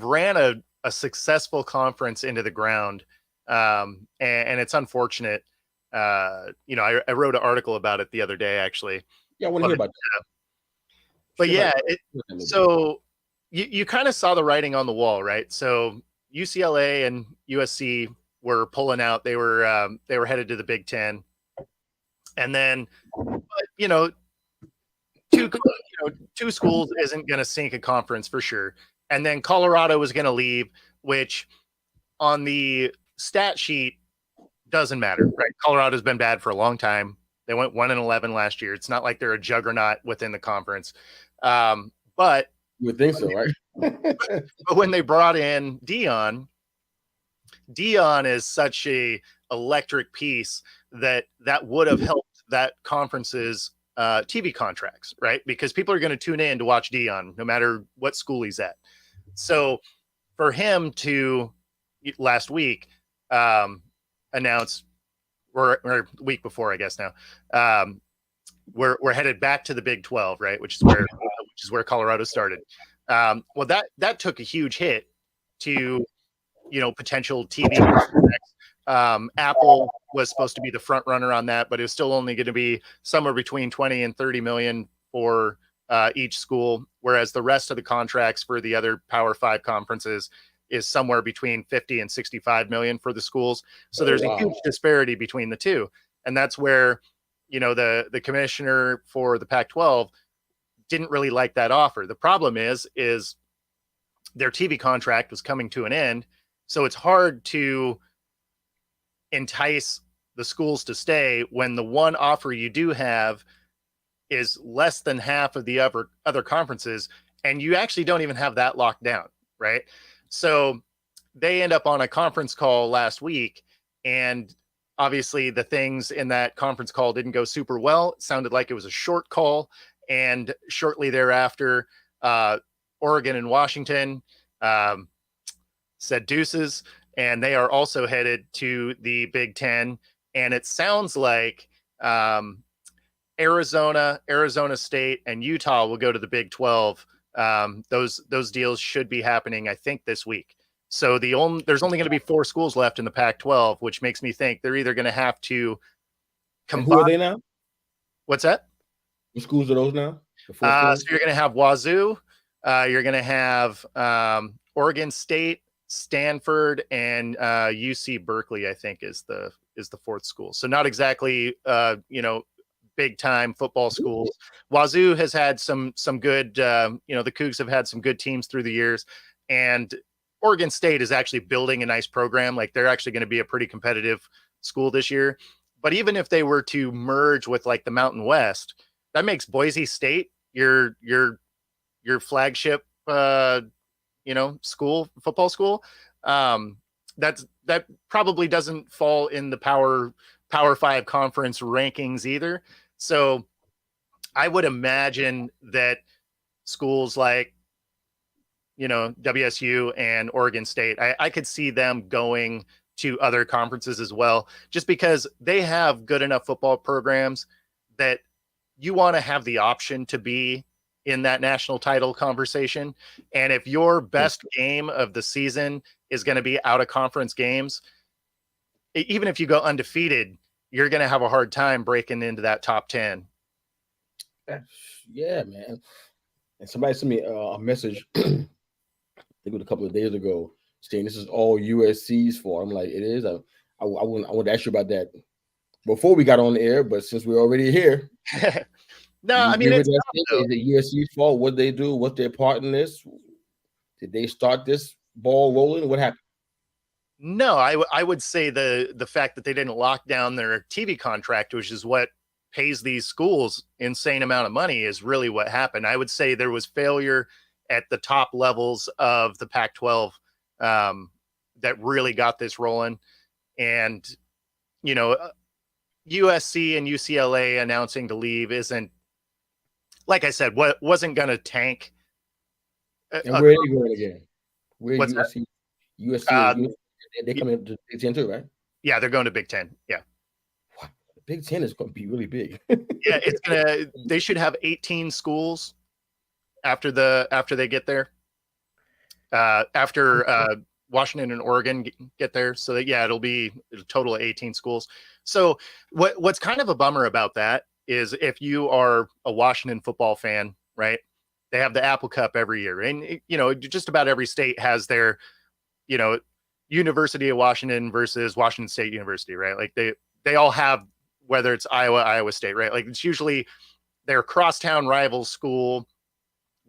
ran a successful conference into the ground, and it's unfortunate. I wrote an article about it the other day, actually. Yeah, I want to hear about that. But yeah, so you kind of saw the writing on the wall, right? So UCLA and USC were pulling out. They were headed to the Big Ten, and then two schools isn't going to sink a conference for sure. And then Colorado was going to leave, which on the stat sheet doesn't matter, right? Colorado's been bad for a long time. They went 1-11 last year. It's not like they're a juggernaut within the conference. But you would think so, right? But when they brought in Dion is such a electric piece that would have helped that conference's TV contracts, right? Because people are going to tune in to watch Dion no matter what school he's at. So for him to last week announce, or week before, I guess now, we're headed back to the Big 12, right? Which is where Colorado started. Well, that took a huge hit to potential TV contracts. Apple was supposed to be the front runner on that, but it was still only going to be somewhere between 20 and 30 million for each school, whereas the rest of the contracts for the other Power 5 conferences is somewhere between 50 and 65 million for the schools. So there's a huge disparity between the two. And that's where, the commissioner for the Pac-12 didn't really like that offer. The problem is their TV contract was coming to an end. So it's hard to entice the schools to stay when the one offer you do have is less than half of the other conferences, and you actually don't even have that locked down, right? So they end up on a conference call last week, and obviously the things in that conference call didn't go super well. It sounded like it was a short call, and shortly thereafter, Oregon and Washington said deuces, and they are also headed to the Big Ten. And it sounds like Arizona State, and Utah will go to the Big 12. Those deals should be happening, I think, this week. So there's only going to be 4 schools left in the Pac-12, which makes me think they're either going to have to combine. And who are they now? What's that? What schools are those now? So you're going to have Wazoo. You're going to have Oregon State, Stanford and UC Berkeley, I think, is the fourth school. So not exactly big time football schools. Wazoo has had some good the Cougs have had some good teams through the years, and Oregon State is actually building a nice program. Like, they're actually going to be a pretty competitive school this year. But even if they were to merge with like the Mountain West, that makes Boise State your flagship football school. That probably doesn't fall in the Power 5 conference rankings either. So I would imagine that schools like, WSU and Oregon State, I could see them going to other conferences as well, just because they have good enough football programs that you want to have the option to be in that national title conversation. And if your best game of the season is going to be out of conference games, even if you go undefeated, you're going to have a hard time breaking into that top 10. Yeah, man. And somebody sent me a message, I think it was a couple of days ago, saying this is all USC's fault. I'm like, it is. I want to ask you about that before we got on the air, but since we're already here. No, I mean, it's is it USC's fault? What they do? What's their part in this? Did they start this ball rolling? What happened? No, I would say the fact that they didn't lock down their TV contract, which is what pays these schools insane amount of money, is really what happened. I would say there was failure at the top levels of the Pac-12 that really got this rolling. And, USC and UCLA announcing to leave isn't, like I said, what wasn't going to tank. And where are they going again? Where USC? USC, they come into Big Ten too, right? Yeah, they're going to Big Ten. Yeah. Wow. The Big Ten is going to be really big. Yeah, they should have 18 schools after they get there. After Washington and Oregon get there. So that, it'll be a total of 18 schools. So what's kind of a bummer about that is, if you are a Washington football fan, right? They have the Apple Cup every year, and just about every state has their, University of Washington versus Washington State University, right? Like they all have, whether it's Iowa State, right? Like, it's usually their crosstown rival school,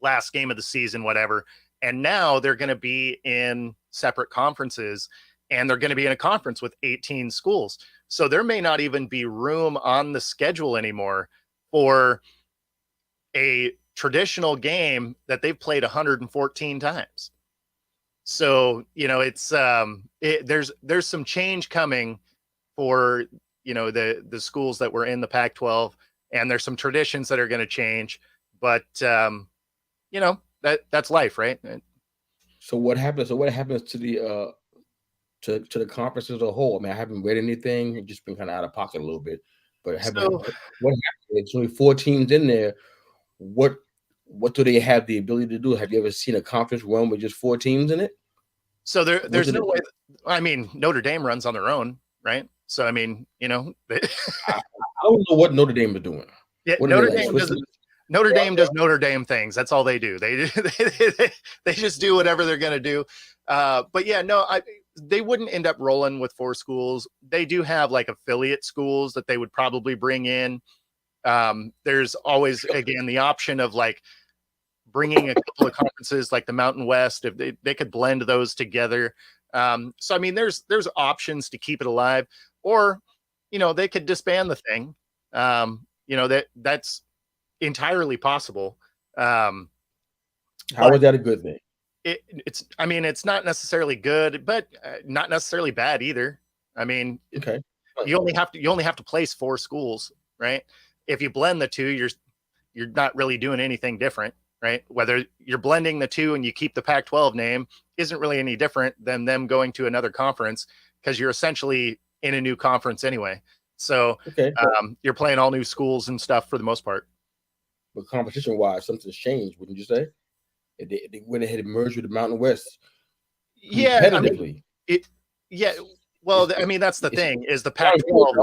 last game of the season, whatever. And now they're going to be in separate conferences, and they're going to be in a conference with 18 schools. So there may not even be room on the schedule anymore for a traditional game that they've played 114 times. So, it's there's some change coming for, the schools that were in the Pac-12, and there's some traditions that are going to change, but that's life, right? So what happens to the to the conference as a whole? I mean, I haven't read anything. It's just been kind of out of pocket a little bit. But what happened? There's only 4 teams in there. What do they have the ability to do? Have you ever seen a conference run with just 4 teams in it? So there's no way. I mean, Notre Dame runs on their own, right? So I mean, I don't know what Notre Dame is doing. Yeah, Notre Dame does Notre Dame things. That's all they do. They just do whatever they're going to do. But yeah, no, they wouldn't end up rolling with 4 schools. They do have like affiliate schools that they would probably bring in. There's always, again, the option of like bringing a couple of conferences like the Mountain West, if they could blend those together. So, I mean, there's options to keep it alive, or, they could disband the thing. That's entirely possible. How is that a good thing? It's not necessarily good, but not necessarily bad either. I mean, okay. You only have to place 4 schools, right? If you blend the 2, you're not really doing anything different, right? Whether you're blending the 2 and you keep the Pac-12 name isn't really any different than them going to another conference, because you're essentially in a new conference anyway. So you're playing all new schools and stuff for the most part. But competition-wise, something's changed, wouldn't you say? They went ahead and merged with the Mountain West. Yeah, competitively. Well, I mean, that's the thing, is the Pac-12.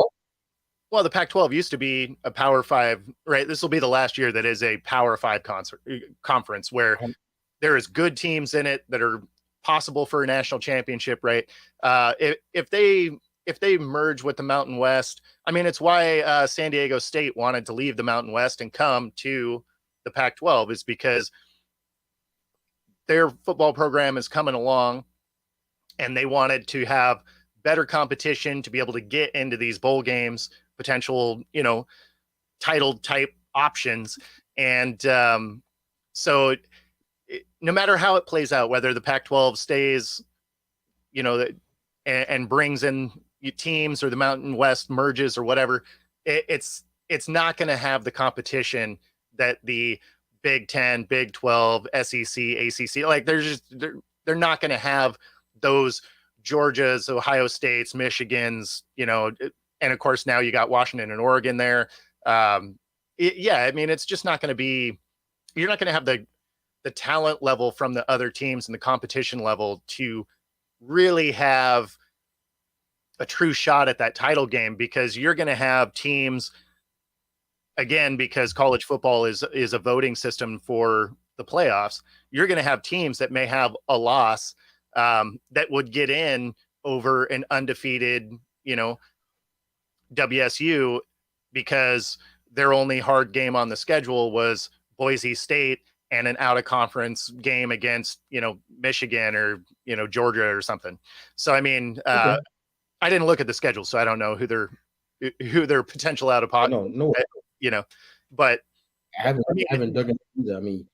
Well, the Pac-12 used to be a Power 5, right? This will be the last year that is a Power 5 conference where there is good teams in it that are possible for a national championship, right? If they merge with the Mountain West, I mean, it's why San Diego State wanted to leave the Mountain West and come to the Pac-12, is because their football program is coming along and they wanted to have better competition to be able to get into these bowl games, potential, title type options. And so no matter how it plays out, whether the Pac-12 stays, and brings in teams, or the Mountain West merges or whatever, it's not going to have the competition that the Big 10, Big 12, SEC, ACC, like they're not going to have those Georgias, Ohio States, Michigans, and of course now you got Washington and Oregon there. I mean, it's just not going to be, you're not going to have the talent level from the other teams and the competition level to really have a true shot at that title game, because you're going to have teams, again, because college football is a voting system for the playoffs. You're going to have teams that may have a loss that would get in over an undefeated, WSU, because their only hard game on the schedule was Boise State and an out of conference game against, Michigan or, Georgia or something. So, I mean, okay. I didn't look at the schedule, so I don't know who their potential out of pocket, but I haven't dug into either. I mean,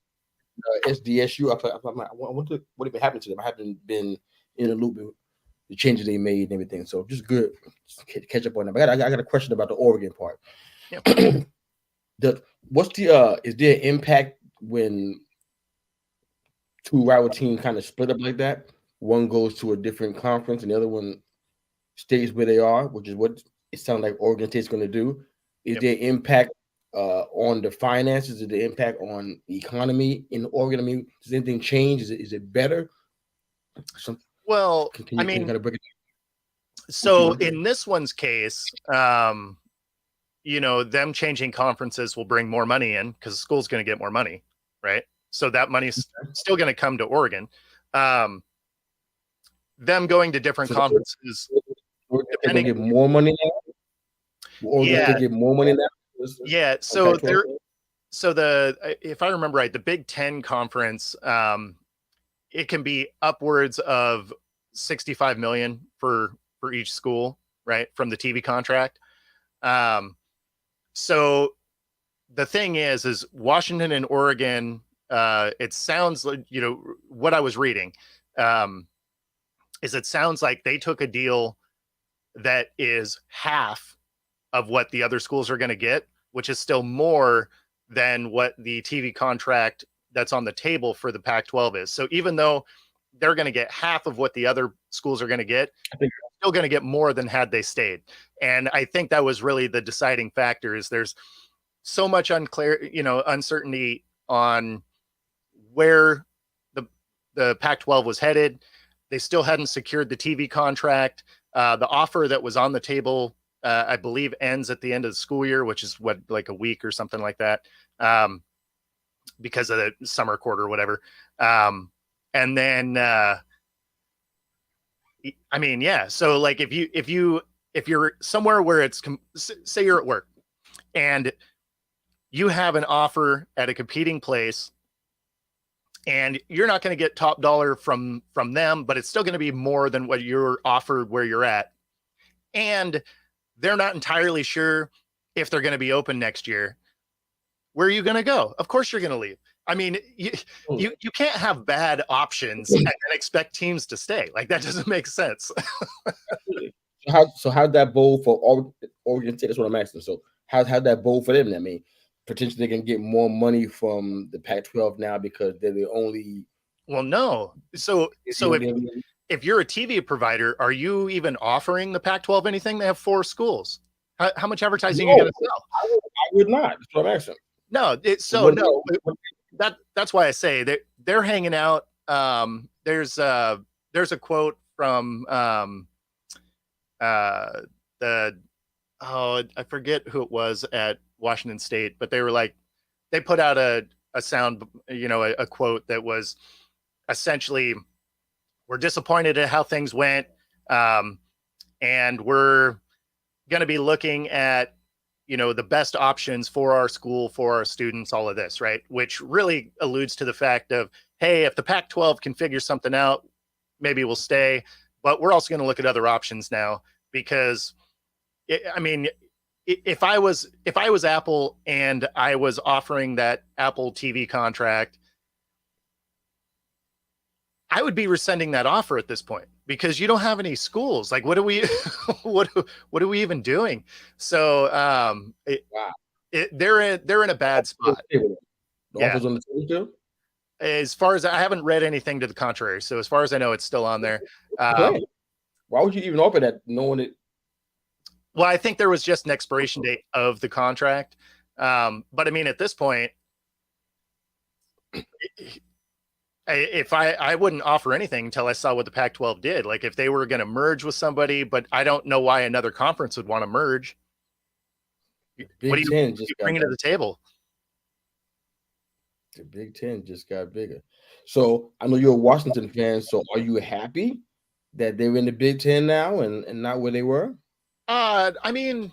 SDSU, I wonder what even happened to them. I haven't been in a loop with the changes they made and everything. So just good to catch up on that. But I got a question about the Oregon part. Yep. Is there an impact when two rival teams kind of split up like that? One goes to a different conference and the other one stays where they are, which is what it sounds like Oregon State's going to do. Is there impact on the finances? Is there impact on the economy in Oregon? I mean, does anything change? Is it better? Well, can you kind of break it down? So in this one's case, them changing conferences will bring more money in because the school's going to get more money, right? So that money's still going to come to Oregon. Them going to different conferences. They can get more money now? Oregon State get more money now? Yeah. So if I remember right, the Big 10 conference, it can be upwards of $65 million for each school, right, from the TV contract. So the thing is Washington and Oregon, it sounds like, what I was reading, is it sounds like they took a deal that is half of what the other schools are going to get, which is still more than what the TV contract that's on the table for the Pac-12 is. So even though they're going to get half of what the other schools are going to get, I think they're still going to get more than had they stayed. And I think that was really the deciding factor. Is there's so much uncertainty on where the Pac-12 was headed. They still hadn't secured the TV contract. The offer that was on the table, I believe, ends at the end of the school year, which is like a week or something like that, because of the summer quarter or whatever. And then, so like if you're somewhere where it's, say you're at work and you have an offer at a competing place, and you're not going to get top dollar from them, but it's still going to be more than what you're offered where you're at. And they're not entirely sure if they're going to be open next year. Where are you going to go? Of course you're going to leave. I mean, you can't have bad options and expect teams to stay. Like, that doesn't make sense. So how'd that bowl for Oregon State? That's what I'm asking. So how'd that bowl for them? I mean, potentially they can get more money from the Pac-12 now because they're the only. Well, no. So if you're a TV provider, are you even offering the Pac-12 anything? They have 4 schools. How much advertising are you going to sell? I would not. That's what I'm asking. No. That's why I say they're hanging out. There's a quote from I forget who it was at Washington State, but they were like, they put out a sound, a quote that was essentially, we're disappointed at how things went. And we're going to be looking at, the best options for our school, for our students, all of this, right? Which really alludes to the fact of, hey, if the Pac-12 can figure something out, maybe we'll stay. But we're also going to look at other options now, because if I was Apple and I was offering that Apple TV contract, I would be rescinding that offer at this point, because you don't have any schools. Like, what are we, what are we even doing? So, they're in a bad spot. The offer's on the table too? As far as I haven't read anything to the contrary. So as far as I know, it's still on there. Why would you even offer that knowing it? Well, I think there was just an expiration date of the contract. But I mean, at this point, if I wouldn't offer anything until I saw what the Pac-12 did. Like, if they were going to merge with somebody, but I don't know why another conference would want to merge. What do you bring to the table? The Big Ten just got bigger. So I know you're a Washington fan. So are you happy that they're in the Big Ten now and not where they were? I mean,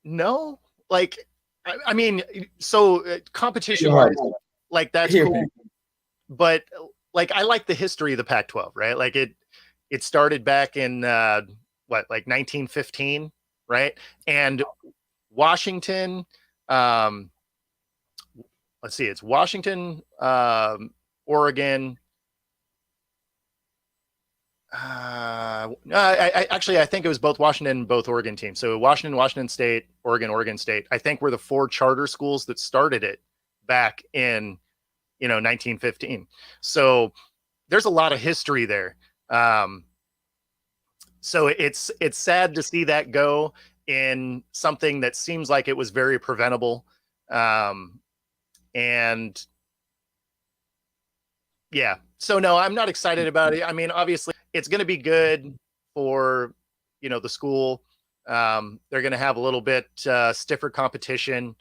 no. Like, I mean, so competition, like, that's cool. But like, I like the history of the Pac-12, right? Like, it started back in like 1915, right? And Washington, let's see, it's Washington, Oregon. I think it was both Washington and both Oregon teams. So Washington State, Oregon State, I think were the 4 charter schools that started it back in 1915. So there's a lot of history there. So it's sad to see that go in something that seems like it was very preventable. And yeah, so no, I'm not excited about it. I mean, obviously it's going to be good for, the school. They're going to have a little bit stiffer competition.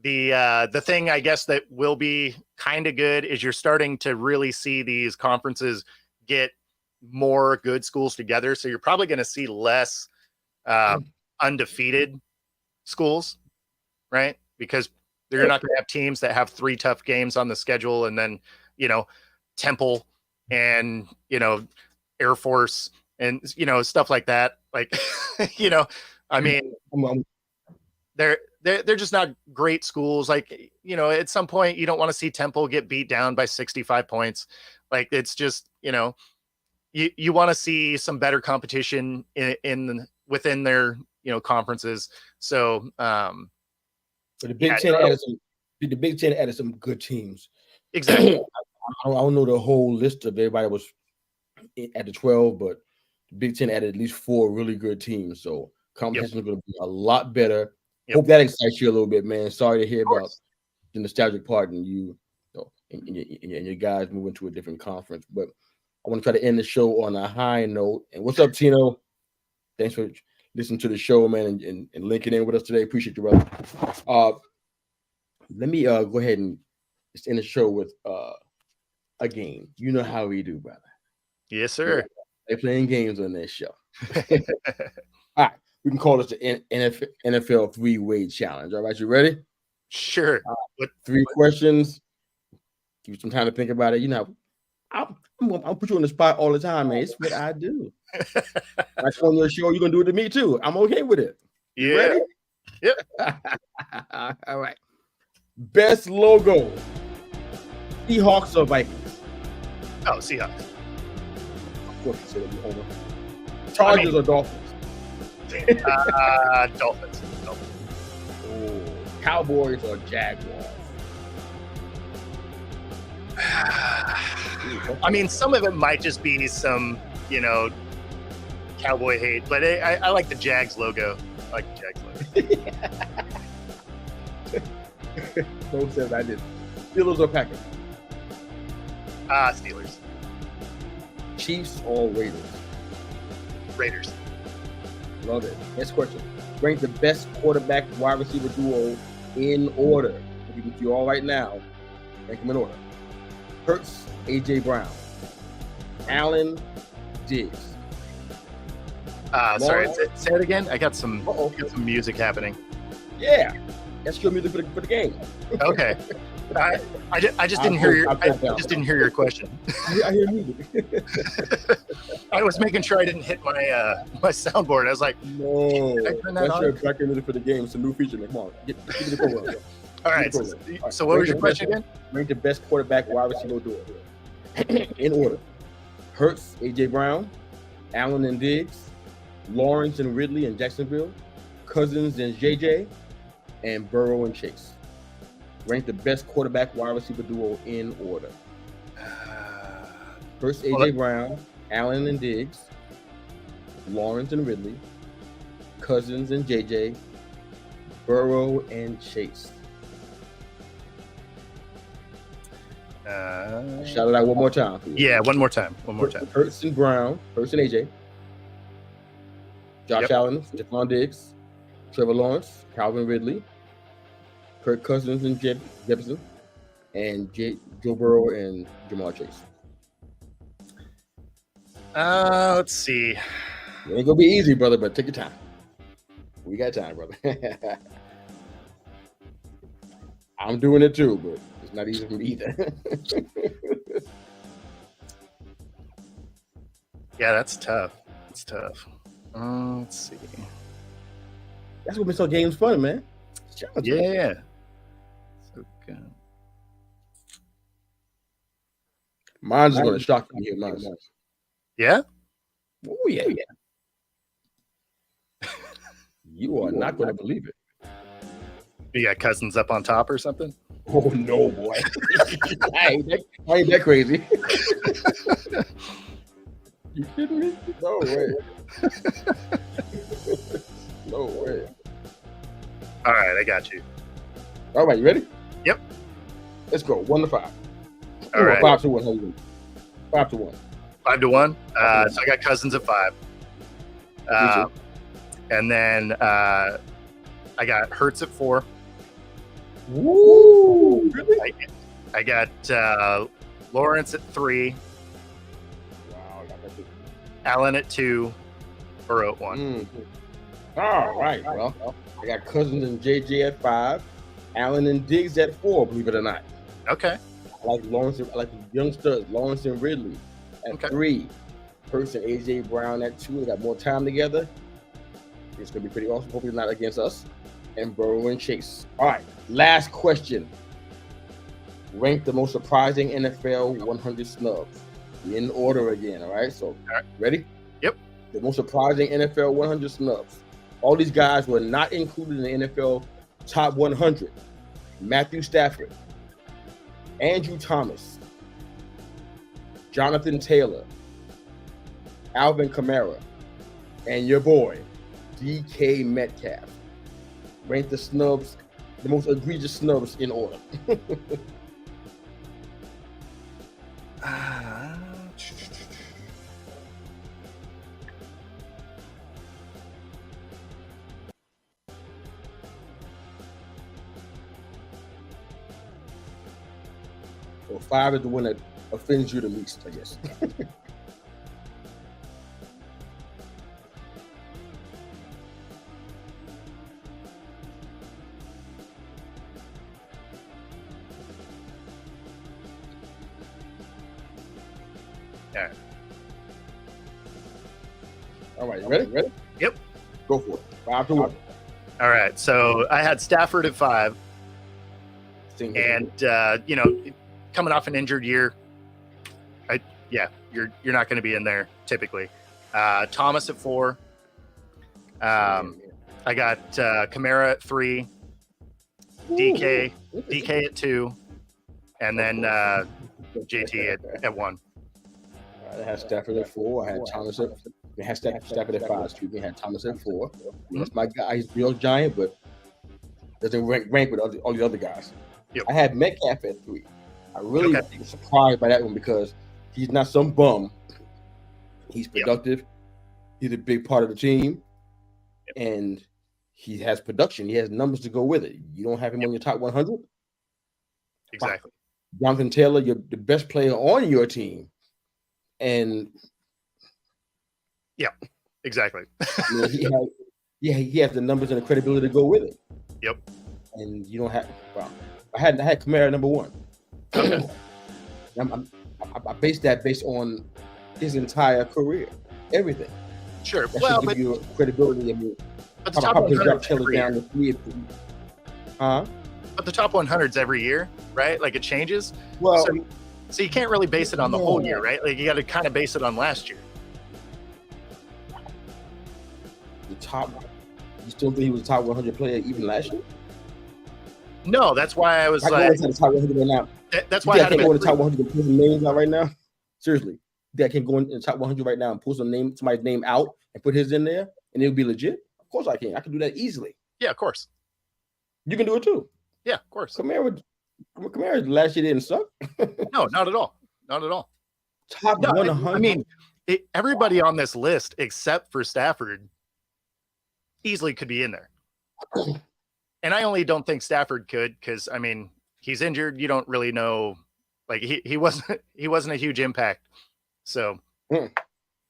The thing, I guess, that will be kind of good is you're starting to really see these conferences get more good schools together. So you're probably going to see less undefeated schools, right? Because you're not going to have teams that have 3 tough games on the schedule, and then, Temple and, Air Force and, stuff like that. Like, I mean, they're just not great schools. Like, at some point you don't want to see Temple get beat down by 65 points. Like, it's just, you want to see some better competition within their, conferences. So, but the Big Ten added some good teams. Exactly. I don't know the whole list of everybody that was at the 12, but the Big Ten added at least 4 really good teams. So competition is going to be a lot better. Hope that excites you a little bit, man. Sorry to hear about the nostalgic part and and your guys moving to a different conference. But I want to try to end the show on a high note. And what's up, Tino? Thanks for listening to the show, man, and linking in with us today. Appreciate you, brother. Let me go ahead and just end the show with a game. You know how we do, brother. Yes, sir. They're playing games on this show. All right. We can call this the NFL 3-way challenge. All right, you ready? Sure. 3 questions. Give you some time to think about it. I'll put you on the spot all the time, man. It's what I do. I on your show, you're gonna do it to me too. I'm okay with it. You ready? Yep. All right. Best logo. Seahawks or Vikings? Oh, Seahawks. Of course you said it'd be Homer. Chargers or Dolphins? Dolphins. Oh, Cowboys or Jaguars? I mean, some of it might just be some, cowboy hate, but I like the Jags logo. I like the Jags logo. No sense, I did. Steelers or Packers? Steelers. Chiefs or Raiders? Raiders. Love it. Next question. Rank the best quarterback wide receiver duo in order. I'll give it to you all right now. Rank them in order. Hurts, AJ Brown, Allen, Diggs. Sorry, say it again. I got some music happening. Yeah, that's your music for the game. Okay. I just didn't hear your didn't hear your question. I hear music. I was making sure I didn't hit my my soundboard. I was like, no, that's your background music for the game. It's a new feature. Come on, give me the program. All right. So what was your question again? Rank the best quarterback wide receiver duo in order: Hurts, AJ Brown, Allen and Diggs, Lawrence and Ridley in Jacksonville, Cousins and JJ, and Burrow and Chase. Rank the best quarterback wide receiver duo in order. First, AJ Brown, Allen and Diggs, Lawrence and Ridley, Cousins and JJ, Burrow and Chase. Shout it out one more time. Please. Yeah, one more time. Hurts and Brown, Hurts and AJ, Josh Allen, Stephon Diggs, Trevor Lawrence, Calvin Ridley, Kirk Cousins and Jefferson, and Joe Burrow and Jamar Chase. Let's see. It ain't gonna be easy, brother, but take your time. We got time, brother. I'm doing it too, but it's not easy for me either. Yeah, that's tough. It's tough. Let's see. That's what makes our games fun, man. Yeah. So good. Mine's going to shock you here. Mine. Yeah? Oh, yeah. You are not going to believe it. You got Cousins up on top or something? Oh, no, boy. I ain't that crazy. You kidding me? No way. No way. All right, I got you. All right, you ready? Yep. Let's go. 1 to 5. All right. 5 to 1. 5 to 1. 5 to 1. So I got Cousins at 5. And then I got Hurts at 4. Woo! Really? I got Lawrence at 3. Wow, Allen at 2. Burrow at 1. All right. Well, I got Cousins and JJ at 5. Allen and Diggs at 4, believe it or not. Okay. I like the youngsters, Lawrence and Ridley at 3. Hurts and AJ Brown at 2. They got more time together. It's going to be pretty awesome. Hopefully not against us. And Burrow and Chase. All right. Last question. Rank the most surprising NFL 100 snubs. In order again, all right? So, ready? Yep. The most surprising NFL 100 snubs. All these guys were not included in the NFL top 100. Matthew Stafford, Andrew Thomas, Jonathan Taylor, Alvin Kamara, and your boy, DK Metcalf. Rank the snubs, the most egregious snubs in order. So 5 is the one that offends you the least, I guess. All right, you ready? Yep. Go for it. 5 to 1. All right. So I had Stafford at 5. And coming off an injured year, you're not going to be in there typically. Thomas at 4. I got Kamara at 3. DK at 2, and then JT at 1. I had Stafford at 4. I had Thomas at. I had Stafford at 5. Excuse me. I had Thomas at 4. That's my guy. He's a real giant, but doesn't rank with all the other guys. Yep. I had Metcalf at 3. I really was surprised by that one because he's not some bum. He's productive. Yep. He's a big part of the team, and he has production. He has numbers to go with it. You don't have him on your top 100. Exactly. Jonathan Taylor, you're the best player on your team, and yeah, exactly. He has the numbers and the credibility to go with it. Yep. And you don't have. Well, I had Kamara number one. Okay. I based that based on his entire career, everything. Sure. That well, should give you credibility. I mean, but the top 100 But the top 100s every year, right? Like it changes. Well, so you can't really base it on the whole year, right? Like you got to kind of base it on last year. The top. You still think he was a top 100 player even last year? No, that's why I was like. Go into the top 100 right now. That's why I can't go in the top 100 and pull some names out right now. Seriously, that can go in the top 100 right now and pull somebody's name out and put his in there, and it'll be legit. Of course, I can. I can do that easily. Yeah, of course. You can do it too. Yeah, of course. Kamara last year didn't suck. No, not at all. Not at all. Top 100. I mean, everybody on this list except for Stafford easily could be in there. And I only don't think Stafford could because, I mean, he's injured. You don't really know. Like he wasn't a huge impact. So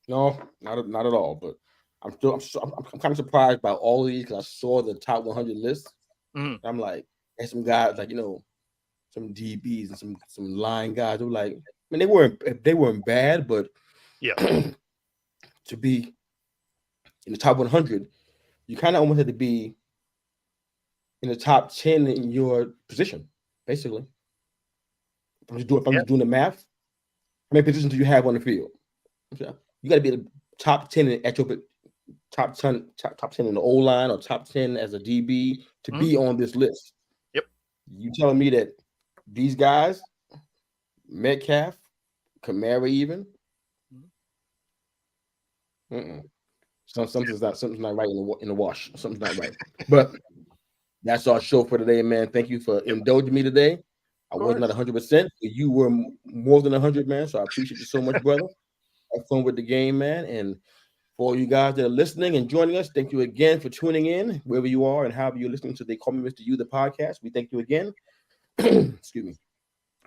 no, not at all. But I'm kind of surprised by all of these because I saw the top 100 list. Mm-hmm. I'm like, there's some guys like some DBs and some line guys who like, I mean, they weren't bad, but yeah, to be in the top 100, you kind of almost had to be in the top 10 in your position, basically. If I'm just doing the math, how many positions do you have on the field? You got to be the top 10 at your top 10 in the O-line or top 10 as a DB to be on this list. Yep. You telling me that these guys, Metcalf, Kamara even, something's not right in the wash. Something's not right. But that's our show for today, man. Thank you for indulging me today. I was not 100%, but you were more than 100, man. So I appreciate you so much, brother. Have fun with the game, man. And for all you guys that are listening and joining us, thank you again for tuning in, wherever you are and however you're listening to They Call Me Mr. You, the podcast. We thank you again. Excuse me.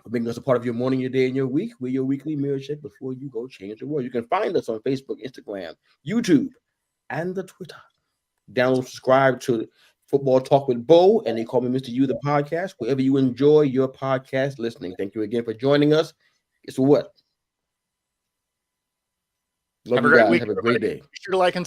For making us a part of your morning, your day, and your week. We're your weekly mirror check before you go change the world. You can find us on Facebook, Instagram, YouTube, and the Twitter. Download, subscribe to Football Talk with Bo, and They Call Me Mr. You, the podcast, wherever you enjoy your podcast listening. Thank you again for joining us. Guess what? Love you guys. Have a great day. Be sure to like and